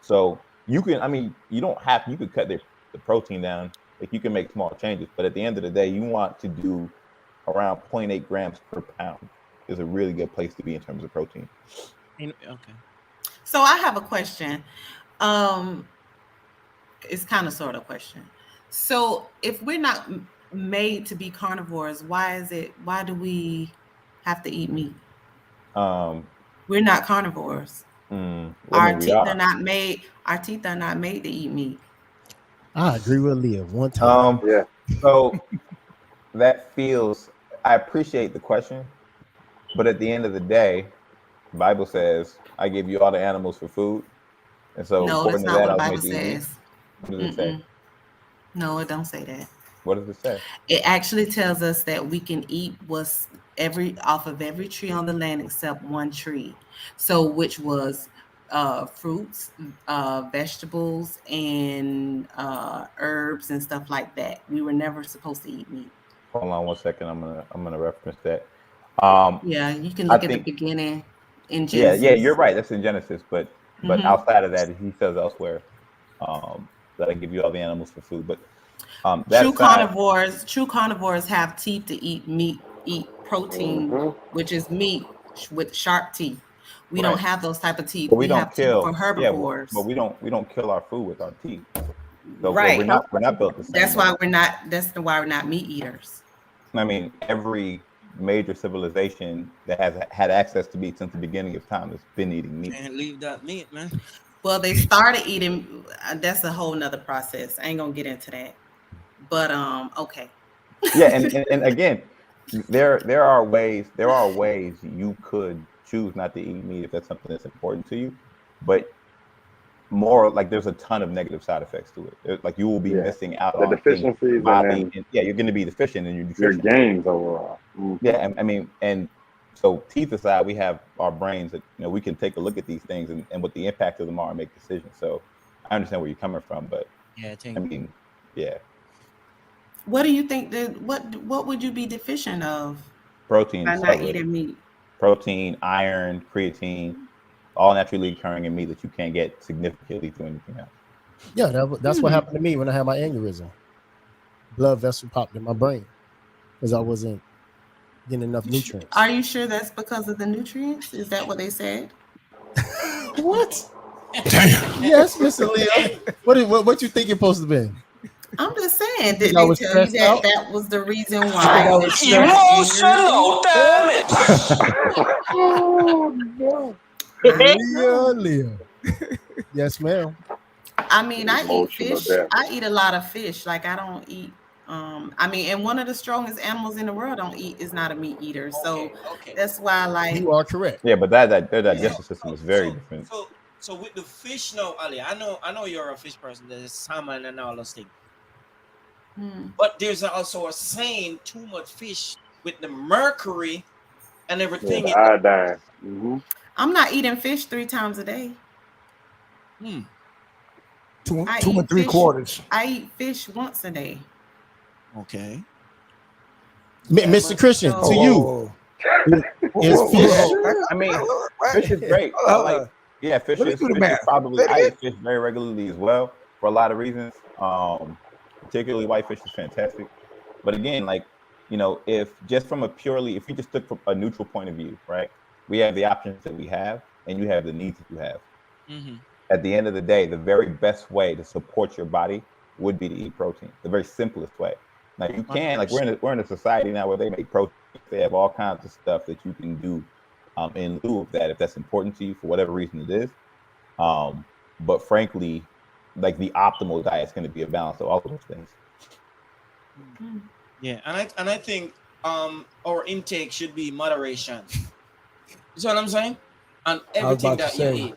So you can. I mean, you don't have. You could cut the protein down. Like you can make small changes, but at the end of the day, you want to do around 0.8 grams per pound. Is a really good place to be in terms of protein. Okay. So I have a question. It's kind of sort of a question. So if we're not made to be carnivores, why do we have to eat meat? We're not carnivores. Our teeth are not made to eat meat. I agree with Leah one time. Yeah. So that feels. I appreciate the question, but at the end of the day, the Bible says, "I give you all the animals for food," and so No, according that's to not that, what I the was Bible made to eat meat. says. What does it say? No, it don't say that. What does it say? It actually tells us that we can eat off of every tree on the land except one tree. So which was fruits, vegetables, and herbs and stuff like that. We were never supposed to eat meat. Hold on 1 second. I'm gonna reference that. Yeah, you can look at the beginning in Genesis. Yeah, you're right. That's in Genesis, but outside of that, he says elsewhere that I give you all the animals for food. But true carnivores have teeth to eat meat, eat protein, which is meat with sharp teeth. We don't have those type of teeth. But we don't have kill teeth for herbivores. but we don't kill our food with our teeth. So right. We're not built the same. That's why we're not meat eaters. I mean, every major civilization that has had access to meat since the beginning of time has been eating meat. Can't leave that meat, man. Well, they started eating. That's a whole nother process. I ain't gonna get into that. But okay. Yeah, and again, there are ways you could choose not to eat meat if that's something that's important to you, but more like there's a ton of negative side effects to it. Like you will be missing out on deficiencies, and you're going to be deficient in your nutrition. Your gains overall. Yeah, I mean, and so teeth aside, we have our brains that we can take a look at these things and what the impact of them are and make decisions. So I understand where you're coming from, but I mean, yeah. What do you think what would you be deficient of? Protein. By not eating meat. Protein, iron, creatine, all naturally occurring in meat that you can't get significantly through anything else. Yeah, that's what happened to me when I had my aneurysm. Blood vessel popped in my brain because I wasn't getting enough nutrients. Are you sure that's because of the nutrients? Is that what they said? What? Damn. Yes, Mr. Leo. What you think it's supposed to be? I'm just saying. Did they tell you that was the reason why? Emotional damage. Leah. Yes, ma'am. I mean, I eat fish. I eat a lot of fish. Like I don't eat. I mean, and one of the strongest animals in the world is not a meat eater. So that's why, like, you are correct. Yeah, but their digestive system is very different. So with the fish now, Aaliyah, I know you're a fish person. There's salmon and all those things. But there's also a saying, too much fish with the mercury and everything. Yeah, iodine. I'm not eating fish 3 times a day. 2 and 3/4. I eat fish once a day. Okay. Mr. Christian, to you. Is fish? I mean, fish is great. Fish is probably, I eat fish very regularly as well for a lot of reasons. Particularly whitefish is fantastic. But again, like, if you just took from a neutral point of view, right? We have the options that we have and you have the needs that you have. At the end of the day, the very best way to support your body would be to eat protein. The very simplest way. Now you can, like we're in a society now where they make protein. They have all kinds of stuff that you can do in lieu of that if that's important to you for whatever reason it is. But frankly, like the optimal diet is going to be a balance of all of those things. Yeah, and I think our intake should be moderation. You see what I'm saying? And everything that you eat.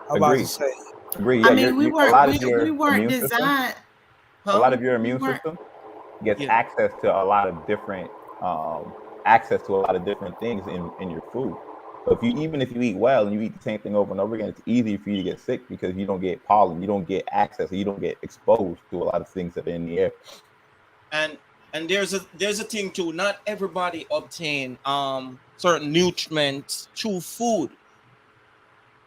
I was about to say. Agree. Yeah, I mean, we weren't designed. A lot of your immune system gets access to a lot of different things in your food. So even if you eat well and you eat the same thing over and over again, it's easier for you to get sick because you don't get pollen, you don't get access, or you don't get exposed to a lot of things that are in the air. And there's a thing too. Not everybody obtain certain nutrients through food.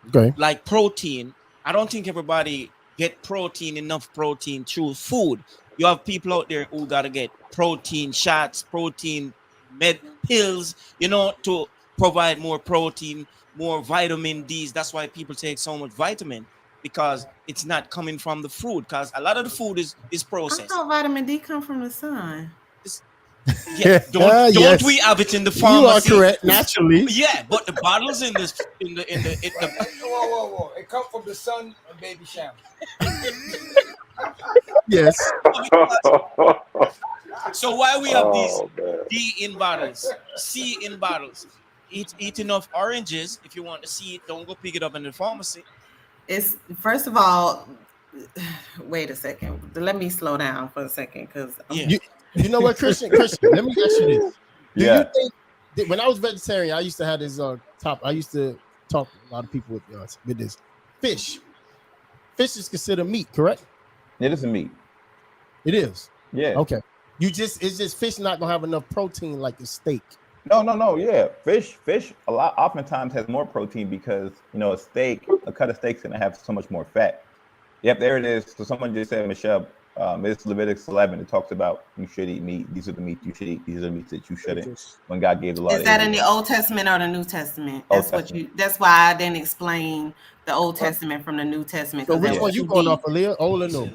Okay. Like protein. I don't think everybody get protein, enough protein through food. You have people out there who gotta get protein shots, protein med pills, to provide more protein, more vitamin D's. That's why people take so much vitamin, because it's not coming from the food, because a lot of the food is I processed. thought vitamin D come from the sun. Yeah, don't Yes. we have it in the You pharmacy? are correct, naturally. Yeah, but the bottles in the Whoa. It comes from the sun and baby shower. Yes. So why we have these man. D in bottles, C in bottles? Eat enough oranges. If you want to see it, don't go pick it up in the pharmacy. It's first of all, wait a second. Let me slow down for a second, because You know what, Christian? Let me ask you this. Do Yeah. you think that when I was vegetarian, I used to have this I used to talk to a lot of people with this fish. Fish is considered meat, correct? It is a meat. It is. Yeah. Okay. It's just fish not gonna have enough protein like a steak. No. Yeah. Fish oftentimes has more protein because, a cut of steak's gonna have so much more fat. Yep, there it is. So someone just said, Michelle, it's Leviticus 11. It talks about you should eat meat. These are the meats you should eat. These are the meats that you shouldn't. When God gave the law. Is that in the Old Testament or the New Testament? That's why I didn't explain the Old Testament from the New Testament. So which one you going off, Aaliyah? Old or no?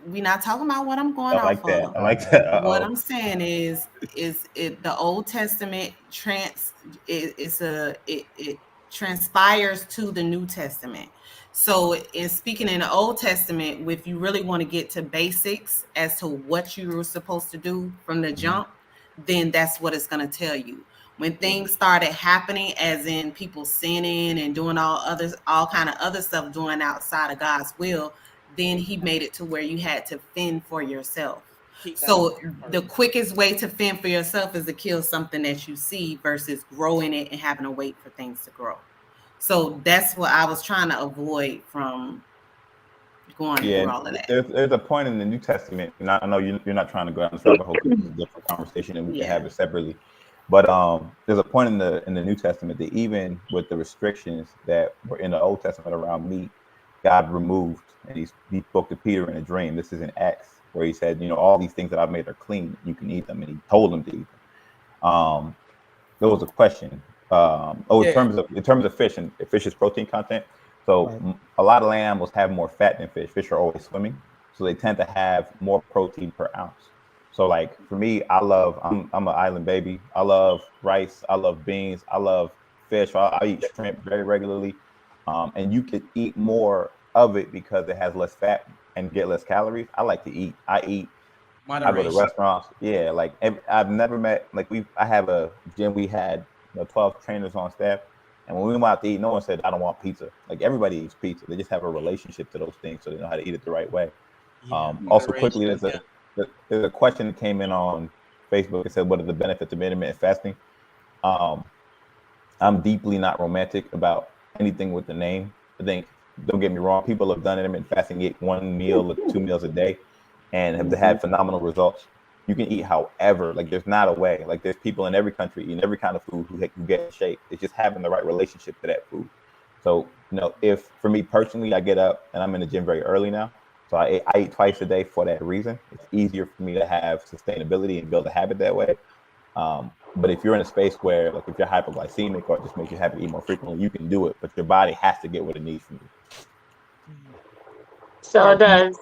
We're not talking about what I'm going I like off that. of. I like that. What I'm saying is it the Old Testament it transpires to the New Testament. So in speaking in the Old Testament, if you really want to get to basics as to what you were supposed to do from the jump, then that's what it's going to tell you. When things started happening, as in people sinning and doing all kind of other stuff doing outside of God's will, then he made it to where you had to fend for yourself. So the quickest way to fend for yourself is to kill something that you see versus growing it and having to wait for things to grow. So that's what I was trying to avoid from going through all of that. There's a point in the New Testament, and I know you're not trying to go down this rabbit hole. It's a different conversation, and we can have it separately. But there's a point in the New Testament that even with the restrictions that were in the Old Testament around meat, God removed, and he spoke to Peter in a dream. This is in Acts, where he said, all these things that I've made are clean. You can eat them, and he told them to eat them. There was a question. In terms of fish, and fish's protein content. So a lot of land animals have more fat than fish. Fish are always swimming, so they tend to have more protein per ounce. So like for me, I'm an island baby. I love rice. I love beans. I love fish. I eat shrimp very regularly. And you could eat more of it because it has less fat and get less calories. I like to eat. I eat. Moderation. I go to restaurants. Yeah, like I've never met I have a gym. We had 12 trainers on staff, and when we went out to eat, no one said I don't want pizza. Like everybody eats pizza. They just have a relationship to those things, so they know how to eat it the right way. Also, quickly, there's a question that came in on Facebook. It said, "What are the benefits of intermittent fasting?" I'm deeply not romantic about anything with the name. I think, don't get me wrong, people have done intermittent fasting, eat 1 meal or 2 meals a day, and have had phenomenal results. You can eat however, like there's not a way. Like there's people in every country eating every kind of food who get in shape. It's just having the right relationship to that food. So, if for me personally, I get up and I'm in the gym very early now. So I eat twice a day for that reason. It's easier for me to have sustainability and build a habit that way. But if you're in a space where, like, if you're hypoglycemic or it just makes you have to eat more frequently, you can do it, but your body has to get what it needs from you. So does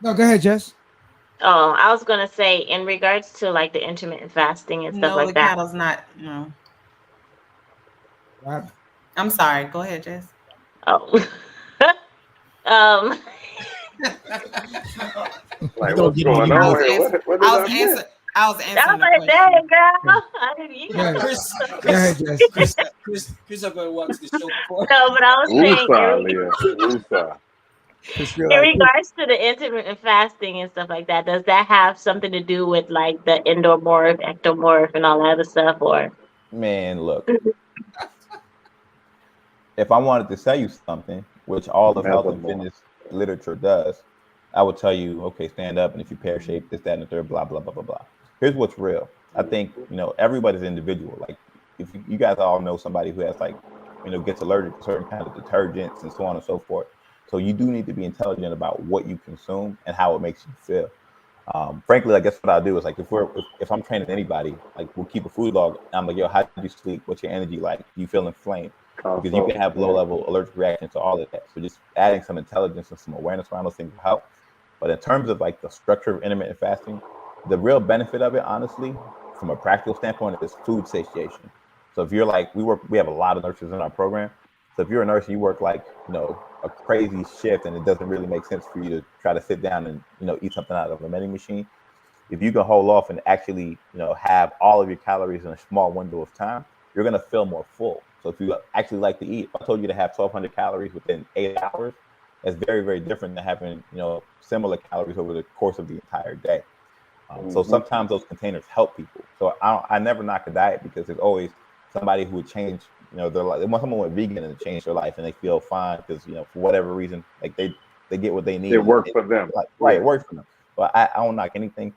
No, go ahead, Jess. Oh, I was gonna say in regards to like the intermittent fasting and stuff like that. No, the cattle's not. No. Wow. I'm sorry. Go ahead, Jess. Oh. Like, what's going on here? What did I miss? I was answering. I was like, dang, girl. I didn't Chris are going to watch the show before. No, but I was saying, in regards to the intermittent fasting and stuff like that, does that have something to do with like the endomorph, ectomorph, and all that other stuff, or? Man, look. If I wanted to sell you something, which all of health and fitness literature does, I would tell you, okay, stand up, and if you pear shape, this, that, and the third, blah, blah, blah, blah, blah. Here's what's real. I think, everybody's individual. Like, if you guys all know somebody who has like gets allergic to certain kind of detergents and so on and so forth. So you do need to be intelligent about what you consume and how it makes you feel. Frankly, I guess what I'll do is like if I'm training anybody, like we'll keep a food log. I'm like, yo, how do you sleep? What's your energy like? Do you feel inflamed? Because you can have low level allergic reaction to all of that. So just adding some intelligence and some awareness around those things will help. But in terms of like the structure of intermittent fasting, the real benefit of it, honestly, from a practical standpoint, is food satiation. So if you're like, we have a lot of nurses in our program. So if you're a nurse and you work like, a crazy shift and it doesn't really make sense for you to try to sit down and, eat something out of a vending machine, if you can hold off and actually, have all of your calories in a small window of time, you're going to feel more full. So if you actually like to eat, if I told you to have 1,200 calories within 8 hours, that's very, very different than having, similar calories over the course of the entire day. So sometimes those containers help people. So I never knock a diet because there's always somebody who would change, their life. They want someone went vegan and change their life and they feel fine because, for whatever reason, like they get what they need. It works for them. Right, it works for them. But I don't knock anything.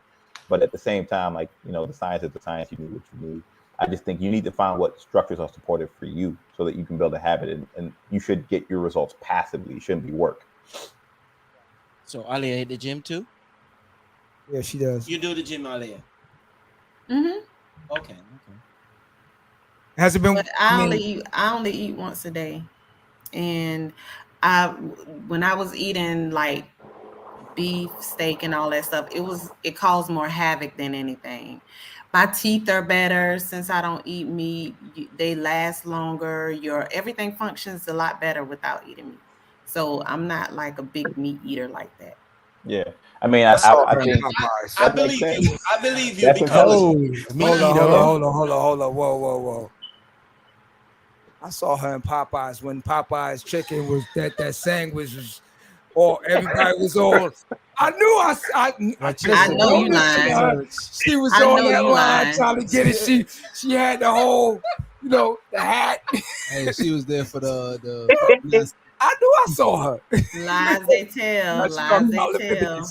But at the same time, like, the science is the science, you need what you need. I just think you need to find what structures are supportive for you so that you can build a habit and you should get your results passively. It shouldn't be work. So Aaliyah hit the gym too? Yeah, she does. You do the gym, Aaliyah? Mm-hmm. Okay. Has it been? But I only eat once a day, and when I was eating like beef, steak, and all that stuff, it caused more havoc than anything. My teeth are better since I don't eat meat. They last longer. Everything functions a lot better without eating meat. So I'm not like a big meat eater like that. Yeah, I mean, I think I believe you. I believe you that's because hold on, whoa. I saw her in Popeyes when Popeyes chicken was that sandwich was, or everybody was on. I know you lying. She was on that line trying to get it. She had the whole, the hat. Hey, she was there for the I knew I saw her. Lies they tell. Lies they tell.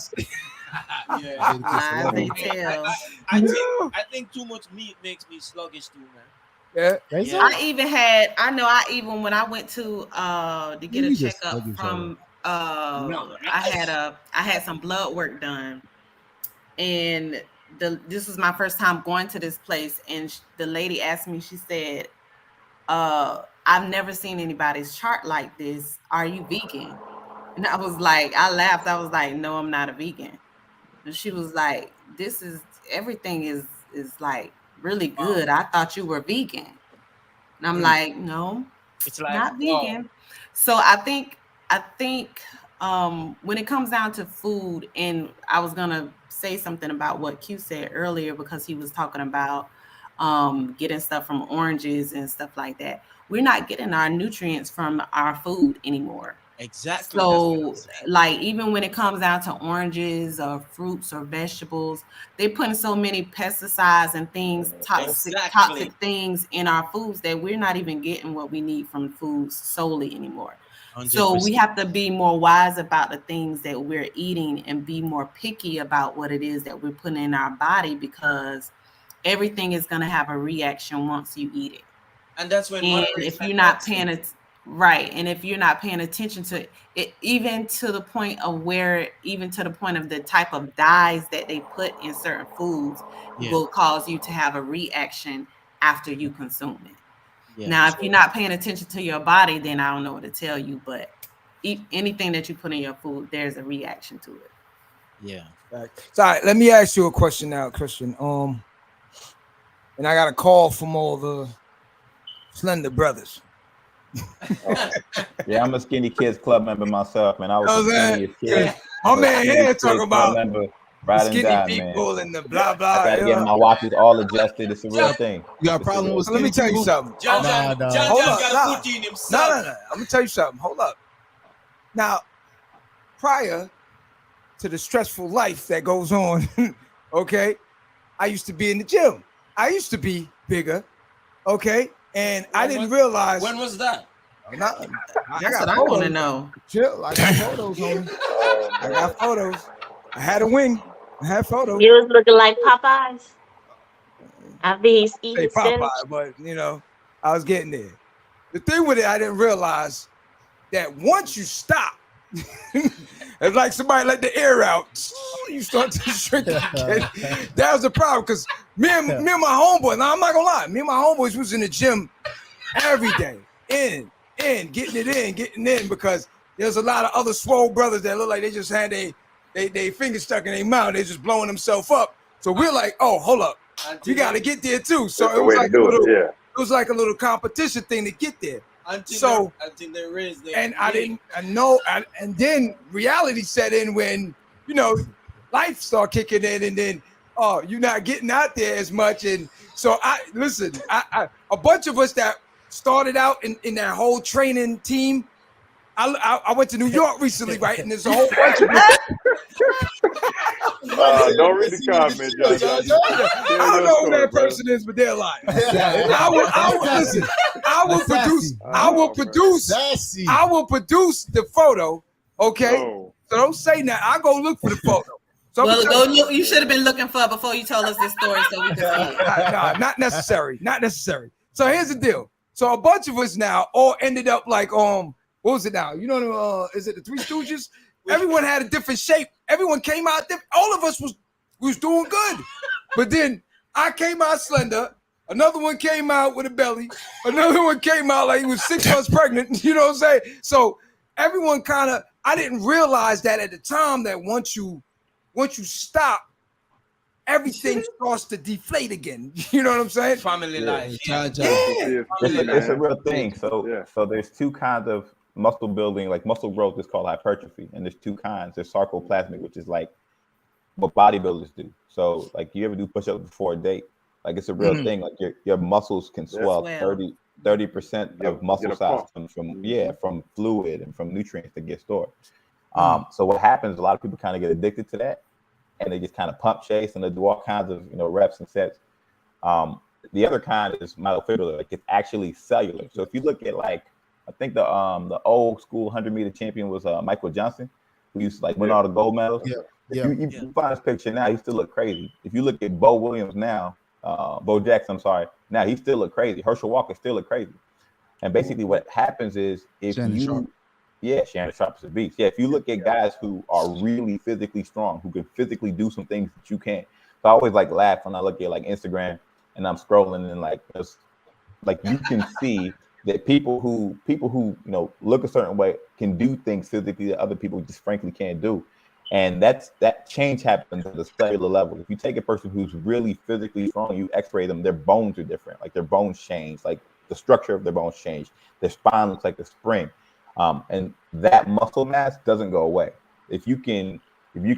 Yeah. Lies they tell. I think too much meat makes me sluggish too, man. Yeah. I even when I went to get a checkup from I had some blood work done, and this was my first time going to this place, and the lady asked me, she said, I've never seen anybody's chart like this. Are you vegan? And I laughed. I was like, no, I'm not a vegan. And she was like, everything is like really good. I thought you were vegan. And I'm like, no, it's like, not vegan. So I think when it comes down to food, and I was gonna say something about what Q said earlier, because he was talking about getting stuff from oranges and stuff like that. We're not getting our nutrients from our food anymore. Exactly. So like, even when it comes down to oranges or fruits or vegetables, they're putting so many pesticides and things, toxic things in our foods that we're not even getting what we need from foods solely anymore. 100%. So we have to be more wise about the things that we're eating and be more picky about what it is that we're putting in our body, because everything is going to have a reaction once you eat it. And that's when, if you're not paying it right, and if you're not paying attention to it, even to the point of the type of dyes that they put in certain foods, will cause you to have a reaction after you consume it. Yeah, now, if you're not paying attention to your body, then I don't know what to tell you, but anything that you put in your food, there's a reaction to it. Yeah. Right. So let me ask you a question now, Christian. And I got a call from all the Slender Brothers. Yeah, I'm a Skinny Kids Club member myself, man. I was a skinny kid. Yeah. My man here talking about skinny people man. and the blah blah. I gotta get my watches all adjusted. It's a real thing. You got a problem with let me tell you something. John got a protein himself. No. I'm gonna tell you something. Hold up. Now, prior to the stressful life that goes on, okay, I used to be in the gym. I used to be bigger, okay, and I didn't realize. When was that? That's what I want to know. Chill, I got photos on me. I got photos. I had a wing. I had photos. You was looking like Popeyes. I be eating Popeye, but I was getting there. the thing with it, I didn't realize that once you stop, it's like somebody let the air out. You start to shrink again. That was the problem because me and my homeboy. Now I'm not gonna lie, me and my homeboys was in the gym every day, getting in because there's a lot of other swole brothers that look like they just had they fingers stuck in their mouth. They just blowing themselves up. So we're like, oh, hold up, we got to get there too. So it was like a little competition thing to get there. Until they raised their and then reality set in when life start kicking in, and then you're not getting out there as much. And so I a bunch of us that started out in that whole training team. I went to New York recently, right? And there's a whole bunch of don't read the comment, Judge. I don't know who that person is, but they're lying. I will produce the photo. Okay, so don't say that. I'll go look for the photo. So you should have been looking for it before you told us this story, so we could see. No, not necessary. So here's the deal. So a bunch of us now all ended up like what was it now? Is it the Three Stooges? Everyone had a different shape. Everyone came out different. All of us was doing good. But then I came out slender. Another one came out with a belly. Another one came out like he was 6 months pregnant. You know what I'm saying? So everyone I didn't realize that at the time that once you stop, everything starts to deflate again. You know what I'm saying? Family life. It's a real thing. So there's two kinds of muscle building, like muscle growth is called hypertrophy, and there's two kinds. There's sarcoplasmic, which is like what bodybuilders do. So like you ever do push-ups before a date, like it's a real thing. Like your muscles can swell 30% of muscle size from fluid and from nutrients that get stored. So what happens, a lot of people kind of get addicted to that, and they just kind of pump chase and they do all kinds of reps and sets. The other kind is myofibrillar, like it's actually cellular. So if you look at I think the old school 100-meter champion was Michael Johnson, who used to win all the gold medals. You find his picture now, he still look crazy. If you look at Bo Williams now, Bo Jackson, I'm sorry, now he still look crazy. Herschel Walker still look crazy. And basically what happens is Shannon Sharp is a beast. Yeah, if you look at guys who are really physically strong, who can physically do some things that you can't. So I always laugh when I look at Instagram and I'm scrolling and you can see that people who look a certain way can do things physically that other people just frankly can't do. And that change happens at the cellular level. If you take a person who's really physically strong, you x-ray them, their bones are different. Like their bones change, like the structure of their bones change. Their spine looks like a spring. And that muscle mass doesn't go away. If you can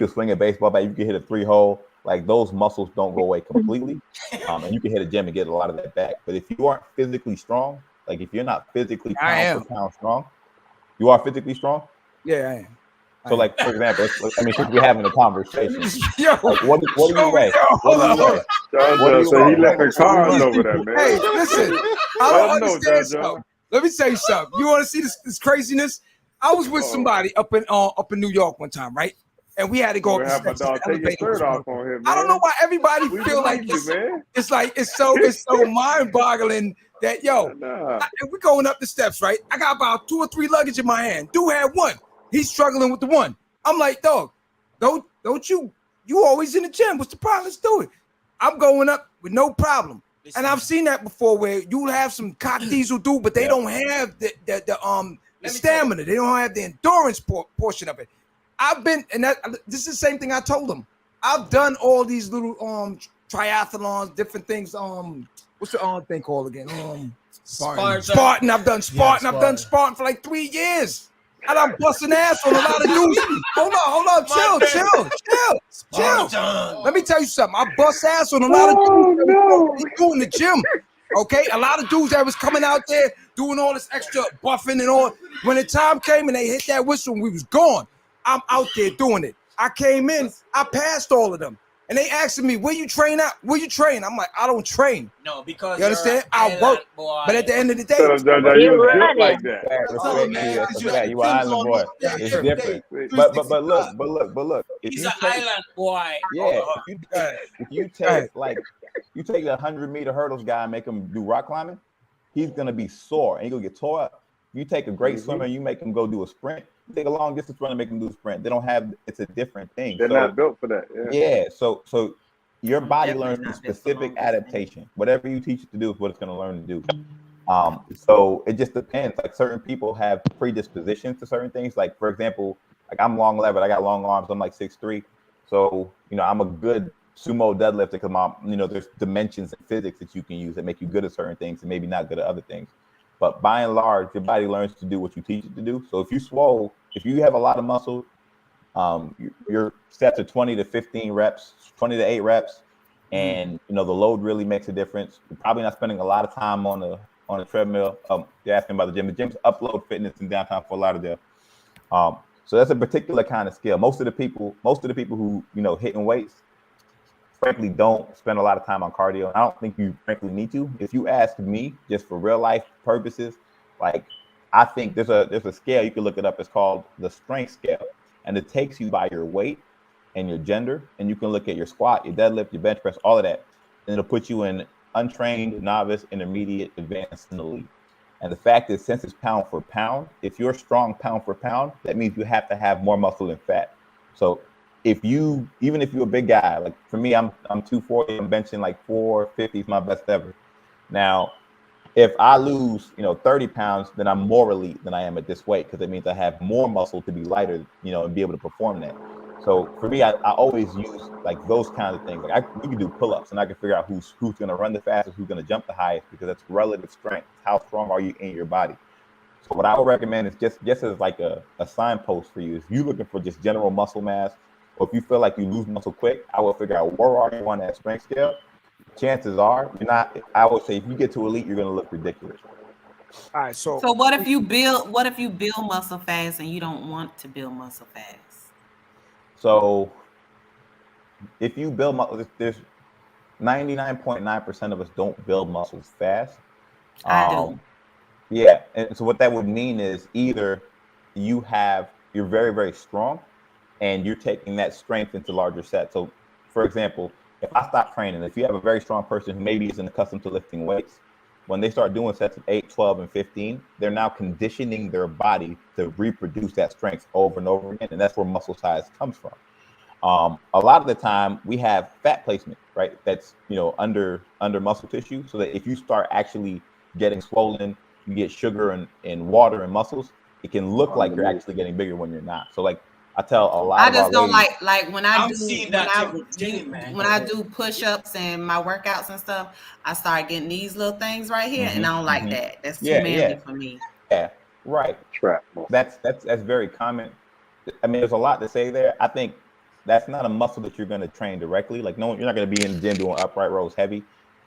swing a baseball bat, you can hit a 3-hole, like those muscles don't go away completely. And you can hit a gym and get a lot of that back. But if you aren't physically strong, like if you're not physically pound for pound strong, you are physically strong? Yeah, I am. So for example, since we're having a conversation, what do you weigh? So he left the cards over there, man. Hey, listen, I don't understand something. Let me tell you something. You want to see this craziness? I was with somebody up in New York one time, right? And we had to go up the steps. Take your shirt off on him, man. I don't know why everybody feel like this. It's so mind-boggling that we're going up the steps, right? I got about 2 or 3 luggage in my hand. Dude had one. He's struggling with the one. I'm like, dog, don't you always in the gym? What's the problem? Let's do it. I'm going up with no problem. And I've seen that before where you have some cock diesel dude, but they don't have the stamina. They don't have the endurance portion of it. This is the same thing I told them. I've done all these little triathlons, different things. What's the thing called again? Spartan. I've done Spartan. I've done Spartan for 3 years. And I'm busting ass on a lot of dudes. Hold on. Chill. Let me tell you something. I bust ass on a lot of dudes that doing the gym. Okay? A lot of dudes that was coming out there doing all this extra buffing and all. When the time came and they hit that whistle and we was gone, I'm out there doing it. I came in, I passed all of them. And they asking me, where you train at? Where you train? I'm like, I don't train. No, because you understand? I work. But at the end of the day, you're like that. You are island boy. It's different. But look. He's an island boy. Yeah. If you take you take the 100-meter hurdles guy and make him do rock climbing, he's gonna be sore and he's gonna get tore up. You take a great swimmer, you make him go do a sprint. You take a long distance runner, make him do a sprint. They don't have. It's a different thing. They're not built for that. Yeah. So your body learns a specific adaptation. Whatever you teach it to do is what it's gonna learn to do. So it just depends. Like certain people have predispositions to certain things. Like for example, like I'm long legged, I got long arms. I'm like 6'3". So I'm a good sumo deadlifter because there's dimensions in physics that you can use that make you good at certain things and maybe not good at other things. But by and large, your body learns to do what you teach it to do. So if you swole, if you have a lot of muscle, your sets are 20 to 15 reps, 20 to 8 reps, and the load really makes a difference. You're probably not spending a lot of time on a treadmill. You're asking about the gym. The gyms upload fitness in downtown Fort Lauderdale. So that's a particular kind of skill. Most of the people who hitting weights, frankly, don't spend a lot of time on cardio. I don't think you frankly need to. If you ask me, just for real life purposes, like I think there's a scale, you can look it up. It's called the strength scale, and it takes you by your weight and your gender, and you can look at your squat, your deadlift, your bench press, all of that, and it'll put you in untrained, novice, intermediate, advanced, and elite. And the fact is, since it's pound for pound, if you're strong pound for pound, that means you have to have more muscle than fat. So even if you're a big guy, like for me, I'm 240, I'm benching like 450 is my best ever. Now, if I lose, 30 pounds, then I'm more elite than I am at this weight because it means I have more muscle to be lighter, and be able to perform that. So for me, I always use like those kinds of things. Like we can do pull-ups and I can figure out who's going to run the fastest, who's going to jump the highest, because that's relative strength. How strong are you in your body? So what I would recommend is just as like a signpost for you. If you're looking for just general muscle mass, or if you feel like you lose muscle quick, I will figure out where are you on that strength scale. Chances are you're not. I would say if you get to elite, you're going to look ridiculous. All right. So what if you build muscle fast and you don't want to build muscle fast? So if you build muscle, there's 99.9% of us don't build muscles fast. I do. Yeah, and so what that would mean is either you're very, very strong, and you're taking that strength into larger sets. So, for example, if I stop training, if you have a very strong person who maybe isn't accustomed to lifting weights, when they start doing sets of 8, 12, and 15, they're now conditioning their body to reproduce that strength over and over again, and that's where muscle size comes from. A lot of the time, we have fat placement, right? That's under muscle tissue, so that if you start actually getting swollen, you get sugar and water and muscles, it can look like you're actually getting bigger when you're not. So like I tell a lot. I just don't like when I do push-ups and my workouts and stuff, I start getting these little things right here, and I don't like that. That's too manly for me. Yeah, right. That's very common. I mean, there's a lot to say there. I think that's not a muscle that you're going to train directly. Like, no, you're not going to be in the gym doing upright rows heavy,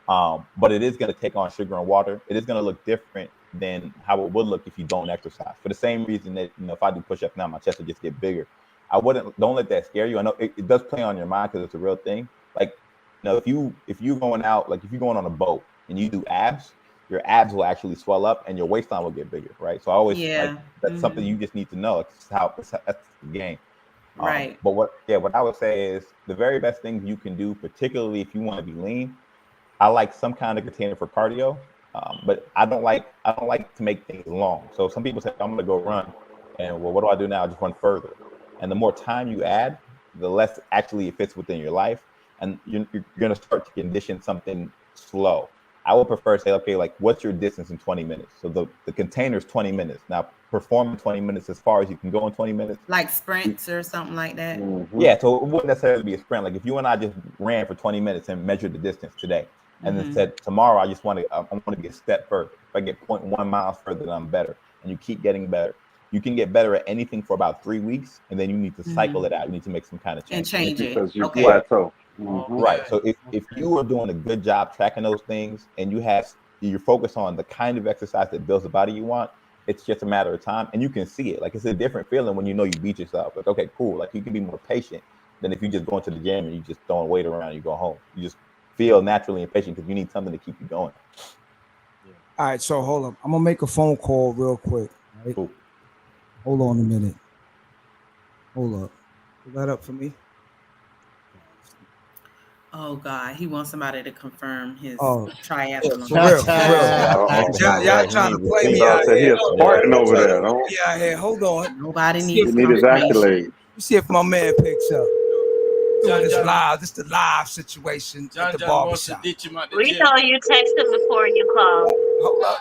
but it is going to take on sugar and water. It is going to look different than how it would look if you don't exercise. For the same reason that if I do push-ups now, my chest will just get bigger. Don't let that scare you. I know it does play on your mind because it's a real thing. Like, if you're going out, like if you're going on a boat and you do abs, your abs will actually swell up and your waistline will get bigger, right? So I always that's something you just need to know. That's the game. Right. But what I would say is the very best thing you can do, particularly if you want to be lean, I like some kind of container for cardio, but I don't like to make things long. So some people say, I'm going to go run, and well, what do I do now? I just run further. And the more time you add, the less actually it fits within your life, and you're going to start to condition something slow. I would prefer to say, okay, like what's your distance in 20 minutes? So the container is 20 minutes. Now perform in 20 minutes as far as you can go in 20 minutes. Like sprints or something like that. Mm-hmm. Yeah, so it wouldn't necessarily be a sprint. Like if you and I just ran for 20 minutes and measured the distance today, and then said tomorrow I want to be a step further. If I get 0.1 miles further, then I'm better. And you keep getting better. You can get better at anything for about 3 weeks, and then you need to cycle it out. You need to make some kind of change. And change it. Because you plateau. Mm-hmm. Right. So if you are doing a good job tracking those things, and you're focused on the kind of exercise that builds the body you want, it's just a matter of time, and you can see it. Like it's a different feeling when you beat yourself. Like, okay, cool. Like you can be more patient than if you just go into the gym and you just throwing weight around and you go home. You just feel naturally impatient because you need something to keep you going. All right, so hold up. I'm gonna make a phone call real quick. Right? Cool. Hold on a minute. Hold up. Pull that up for me. Oh God, he wants somebody to confirm his For triathlon. real. Y'all trying to play me out here. He here. is Spartan over there. Yeah, here. Hold on. Nobody He needs need his accolades. Let's see if my man picks up. This live. This the live situation at the barbershop. We know you text him before you call. Hold up.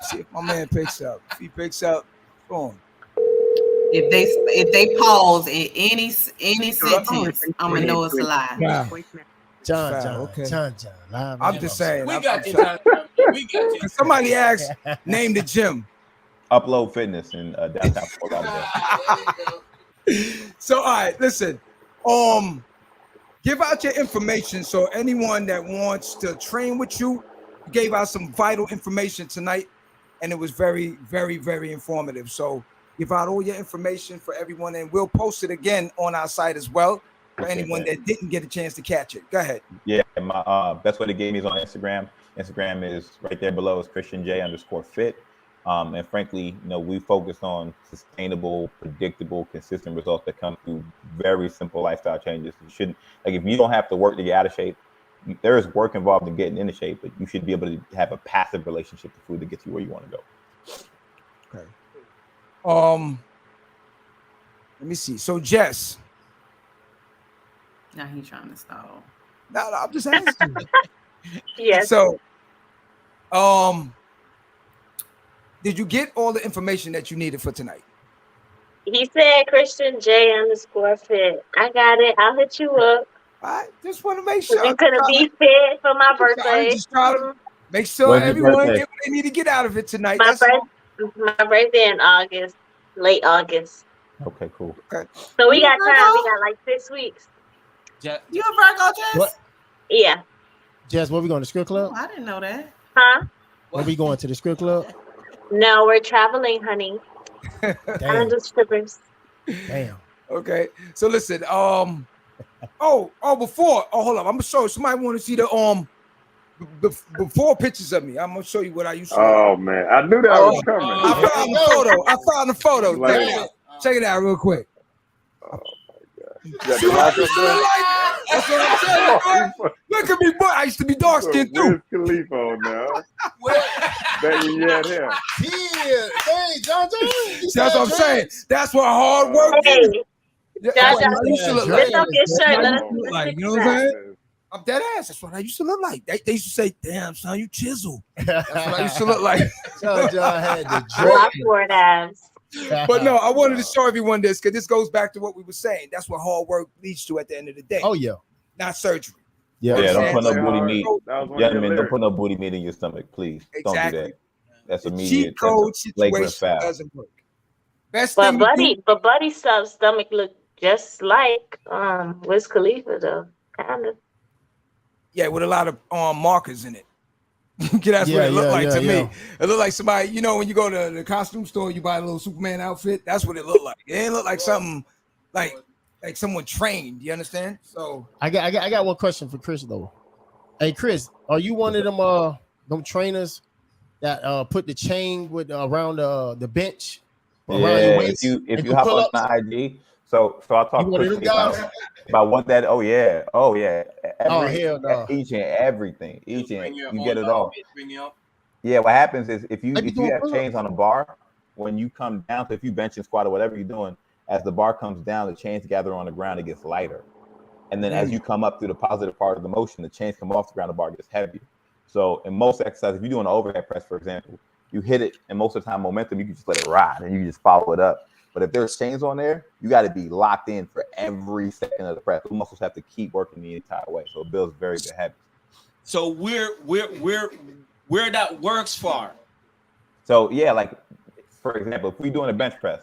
See if my man picks up. If he picks up, go on. If they pause in any sentence, I'm gonna know it's a lie. Yeah. John. Live. I'm just saying. We got you. Somebody asked, name the gym. Upload Fitness in downtown Fort Lauderdale. So, all right, listen. Give out your information so anyone that wants to train with you gave out some vital information tonight, and it was very, very, very informative. So give out all your information for everyone, and we'll post it again on our site as well for anyone that didn't get a chance to catch it. Go ahead. Yeah, my best way to get me is on Instagram. Instagram is right there below. It's ChristianJ_fit. And frankly, we focus on sustainable, predictable, consistent results that come through very simple lifestyle changes. You shouldn't, if you don't have to work to get out of shape, there is work involved in getting into shape, but you should be able to have a passive relationship to food that gets you where you want to go. Okay. Let me see. So Jess. Now he's trying to stall. No, I'm just asking. Yes. So, did you get all the information that you needed for tonight? He said ChristianJ_fit. I got it. I'll hit you up. I just want to make sure you're gonna be fit for my birthday. Just try to make sure everyone get what they need to get out of it tonight. My birthday in August, late August. Okay, cool. Okay. So we got time. We got like 6 weeks. You a Virgo, Jess? What? Yeah. Jess, where we going to strip club? Oh, I didn't know that. Huh? Where we going to the strip club? No, we're traveling, honey. I'm just strippers. Damn. Okay. So listen. Hold up. I'm gonna show you. Somebody want to see the before pictures of me. I'm gonna show you what I used to. Oh man, I knew that was coming. I found the photo. Check it out real quick. Oh my God. That's what I'm saying, boy. Look at me, boy. I used to be dark skinned too. Where's Khalifa on now? Back when you had him. Yeah, hey, John. That's what I'm saying. That's what hard work is. John, lift up your shirt. Let us like, you know what I'm saying? I'm dead ass. That's what I used to look like. They used to say, "Damn, son, you chisel." That's what I used to look like. John had the Rockford abs. But no, I wanted to show everyone this because this goes back to what we were saying. That's what hard work leads to at the end of the day. Oh yeah, not surgery. Yeah, don't put no booty meat. Don't put no booty meat in your stomach, please. Exactly. Don't do that. That's immediate. Cheat code situation doesn't work. But Buddy's stomach looked just like Wiz Khalifa though, kind of. Yeah, with a lot of markers in it. That's what it looked like to me. It looked like somebody, when you go to the costume store, you buy a little Superman outfit. That's what it looked like. It didn't look like something like someone trained. You understand? So I got one question for Chris though. Hey Chris, are you one of them trainers that put the chain with around the bench? Around your waist if you hop on my IG. So I talk about what that. Oh yeah. Hell no. Each and everything. You get it all. Yeah. What happens is if you have chains on a bar, when you come down, so if you bench and squat or whatever you're doing, as the bar comes down, the chains gather on the ground. It gets lighter, and then as you come up through the positive part of the motion, the chains come off the ground. The bar gets heavier. So in most exercises, if you're doing an overhead press, for example, you hit it, and most of the time momentum, you can just let it ride, and you just follow it up. But if there's chains on there, you got to be locked in for every second of the press. The muscles have to keep working the entire way, so it builds very good habits. So where that works for? So yeah, like for example, if we're doing a bench press,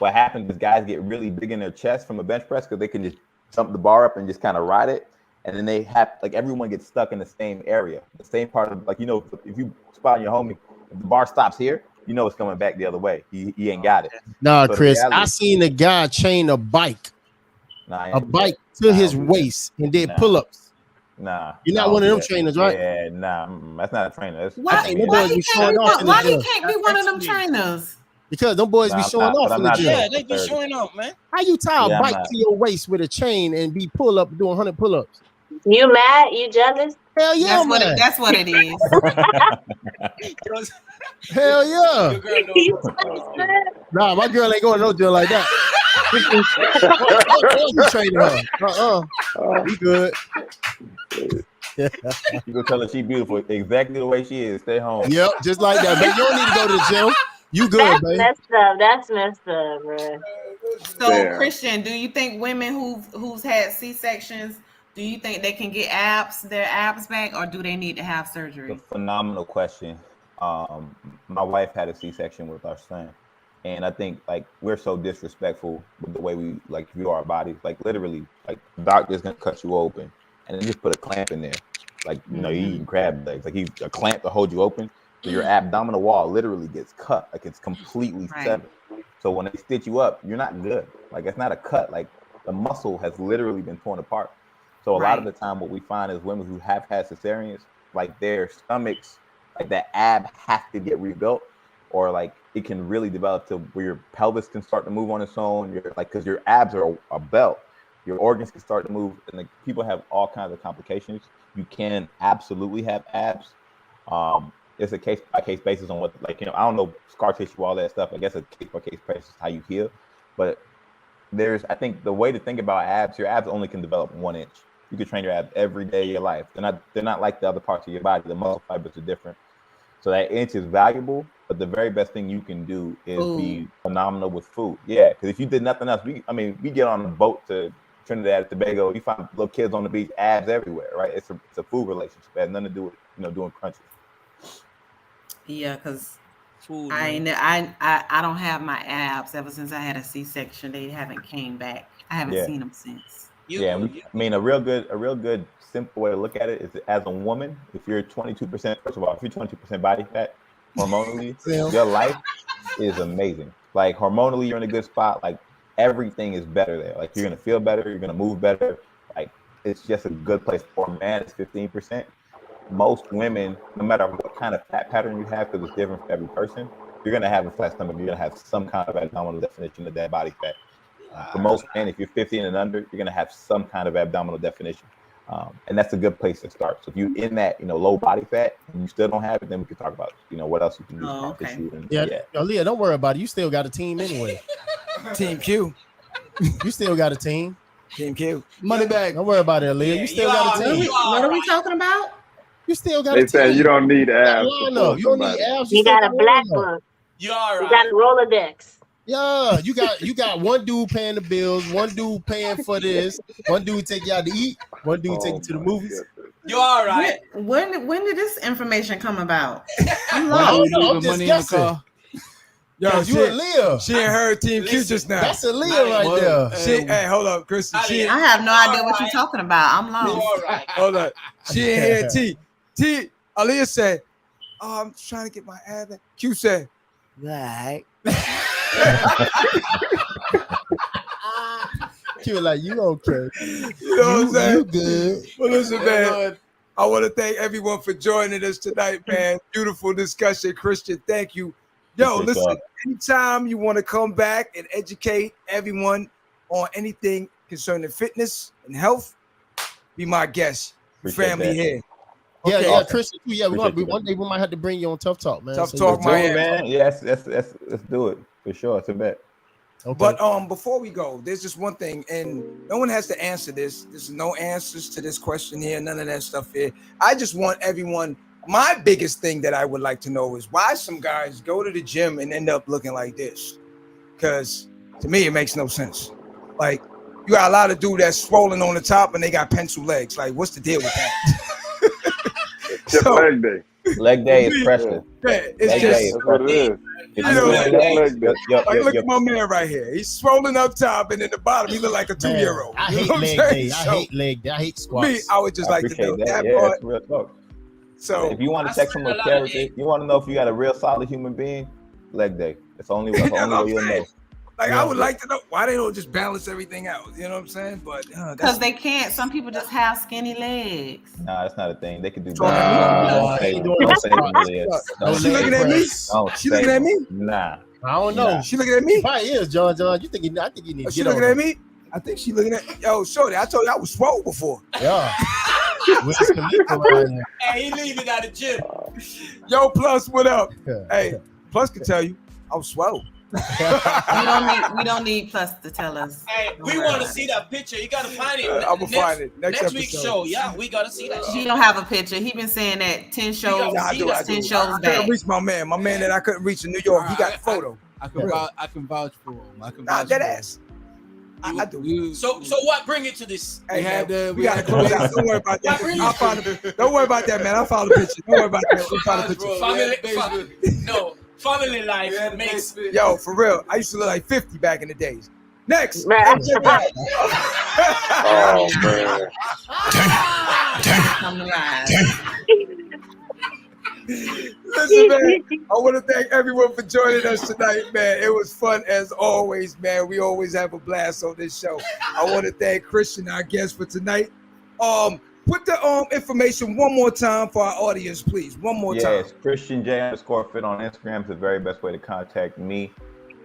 what happens is guys get really big in their chest from a bench press because they can just jump the bar up and just kind of ride it, and then they have everyone gets stuck in the same area, the same part of if you spot your homie, if the bar stops here, it's coming back the other way. He ain't got it. Nah, so Chris, I seen a guy chain a bike to his waist and did pull-ups. Nah, you're not one of them trainers, right? Yeah, nah, that's not a trainer. Why he can't be one of them trainers? Because them boys be showing off in the gym. Yeah, they be showing off, man. How you tie a bike to your waist with a chain and be doing 100 pull-ups? You mad? You jealous? Hell yeah, That's what it is. Hell yeah. Nah, my girl ain't going to no deal like that. You training her. We good. You go tell her she beautiful exactly the way she is. Stay home. Yep, just like that. But you don't need to go to the gym. You good, baby. That's messed up, bro. So, Christian, do you think women who's had C-sections, do you think they can get their abs back, or do they need to have surgery? It's a phenomenal question. My wife had a C-section with our son, and I think like we're so disrespectful with the way we like view our bodies. Like literally, like the doctor's gonna cut you open and then just put a clamp in there. Like you're eating crab legs. Like he's a clamp to hold you open. So your abdominal wall literally gets cut. Like it's completely severed. So when they stitch you up, you're not good. Like it's not a cut. Like the muscle has literally been torn apart. So a lot of the time, what we find is women who have had cesareans, like their stomachs, like that ab has to get rebuilt, or like it can really develop to where your pelvis can start to move on its own. You're like, because your abs are a belt, your organs can start to move, and like people have all kinds of complications. You can absolutely have abs. It's a case by case basis on what, like, I don't know, scar tissue, all that stuff. I guess a case by case basis is how you heal. But I think the way to think about abs, your abs only can develop 1 inch. You can train your abs every day of your life. They're not like the other parts of your body. The muscle fibers are different. So that inch is valuable, but the very best thing you can do is be phenomenal with food. Yeah, because if you did nothing else, we get on a boat to Trinidad and Tobago, you find little kids on the beach, abs everywhere, right? It's a food relationship. It has nothing to do with doing crunches. Yeah, because I don't have my abs ever since I had a C-section. They haven't came back. I haven't seen them since. A real good simple way to look at it is as a woman, if you're 22%, first of all, if you're 22% body fat hormonally, your life is amazing. Like hormonally, you're in a good spot. Like everything is better there. Like you're gonna feel better, you're gonna move better. Like it's just a good place. For a man, it's 15%. Most women, no matter what kind of fat pattern you have, because it's different for every person, you're gonna have a flat stomach. You're gonna have some kind of abdominal definition of that body fat. For most men, if you're 15 and under, you're gonna have some kind of abdominal definition, and that's a good place to start. So if you're in that, low body fat, and you still don't have it, then we can talk about, what else you can do. Aaliyah, don't worry about it. You still got a team anyway. Team Q. You still got a team. Team Q. Money bag. Don't worry about it, Aaliyah. You still got a team. What are we talking about? You still got a team. They say you don't need abs. No, you don't need abs. You got a black book. You all right. You got a Rolodex. Yeah, you got one dude paying the bills, one dude paying for this, one dude take you out to eat, one dude take you to the movies. You all right? When did this information come about? I'm lost. I'm just guessing. Yo, you Aaliyah. She ain't heard Team Q just now. That's Aaliyah right there. Hey, hold up, Kristen. I have no idea what you're talking about. I'm lost. Hold up. She ain't hear T. Aaliyah said, "Oh, I'm trying to get my ab." Q said, "Right." Q like, you okay? You know what I'm saying? You good. Well, listen, man. I want to thank everyone for joining us tonight, man. Beautiful discussion, Christian. Thank you. Yo, listen, anytime you want to come back and educate everyone on anything concerning fitness and health, be my guest. Family here. Okay. Yeah, Christian. Yeah, one day we might have to bring you on Tough Talk, man. Tough Talk, man. Yes, let's do it for sure. It's a bet. Okay. But before we go, there's just one thing, and no one has to answer this. There's no answers to this question here, none of that stuff here. I just want everyone. My biggest thing that I would like to know is why some guys go to the gym and end up looking like this. Because to me, it makes no sense. Like, you got a lot of dudes that's swollen on the top and they got pencil legs. Like, what's the deal with that? Leg day. Leg day is pressure. It's just what it is. Look at my man right here. He's swollen up top, and in the bottom, he look like a 2-year-old. I hate leg day. I hate leg day. I hate squats. Me, I would just like to know that part. Real talk. So if you want to check someone's character, you want to know if you got a real solid human being, leg day. It's the only way you'll know. Like, I would like to know why they don't just balance everything out. You know what I'm saying? But because they can't. Some people just have skinny legs. Nah, that's not a thing. They can do that. She looking at me? She looking at me? Nah. I don't know. She looking at me? She probably is, John. I think you need to get She looking at me? I think she looking at yo, shorty. I told you I was swole before. Yeah. Hey, he leaving out the gym. Yo, Plus, what up? Hey, Plus can tell you I was swole. we don't need Plus to tell us. Hey, we want to see that picture. You gotta find it. I'm gonna find it next week's show. Yeah, we gotta see that. He don't have a picture. He been saying that 10 shows. I do. 10 shows I back. couldn't reach my man that I couldn't reach in New York. He got a photo. I can vouch for him. Nah, that ass. I do. So what? Bring it to this. Hey, we gotta close out. Don't worry about that. I'll find it. Don't worry about that, man. I'll find a picture. Don't worry about that. We'll find a picture. Family life makes. Yo, for real. I used to look like 50 back in the days. Next. Oh man. Listen, man, I want to thank everyone for joining us tonight, man. It was fun as always, man. We always have a blast on this show. I want to thank Christian, our guest for tonight. Put the information one more time for our audience, please. One more time. Yes, Christian J_fit on Instagram is the very best way to contact me.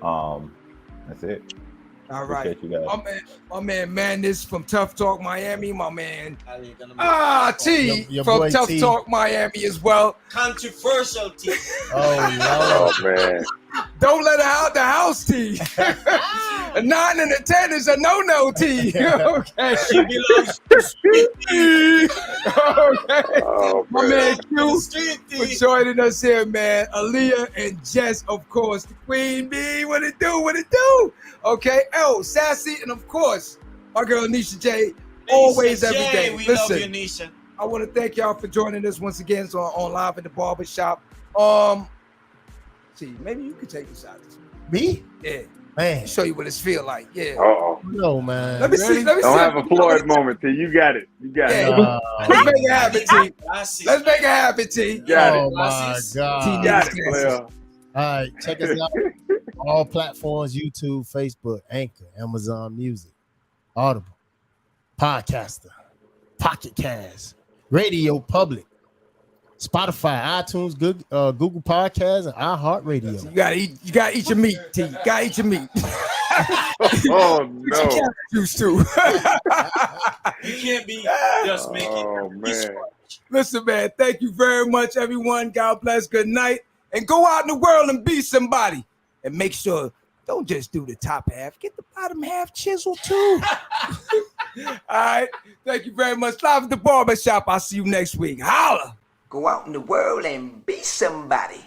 That's it. All right. Appreciate you guys. My man Madness from Tough Talk Miami. My man T from Tough Talk Miami as well. Controversial T. Oh man. Don't let her out the house, T. A 9 and a 10 is a no T. Okay. She belongs to Street T. Okay. Oh, my man Q Street T. for joining us here, man. Aaliyah and Jess, of course. The Queen Bee. What it do? Okay. L, Sassy, and of course, my girl Nisha J. Always, every day. We Listen, love you, Nisha. I want to thank y'all for joining us once again on Live at the Barbershop. See, maybe you could take this out. Me? Yeah. Man. Show you what it's feel like. Yeah. No, man. Let me see. Don't have a Floyd moment, T. You got it. Let's make it happen, T. Let's make it happen, T. Got it. Oh, my God. T got it, player. All right. Check us out. All platforms, YouTube, Facebook, Anchor, Amazon Music, Audible, Podcaster, Pocket Cast, Radio Public, Spotify, iTunes, Google Podcasts, and iHeartRadio. You gotta eat your meat, T. You gotta eat your meat. Oh no. Used to. You can't be just making. Oh man. Listen, man, thank you very much, everyone. God bless. Good night. And go out in the world and be somebody. And make sure, don't just do the top half. Get the bottom half chiseled too. All right. Thank you very much. Live at the Barbershop. I'll see you next week. Holla. Go out in the world and be somebody.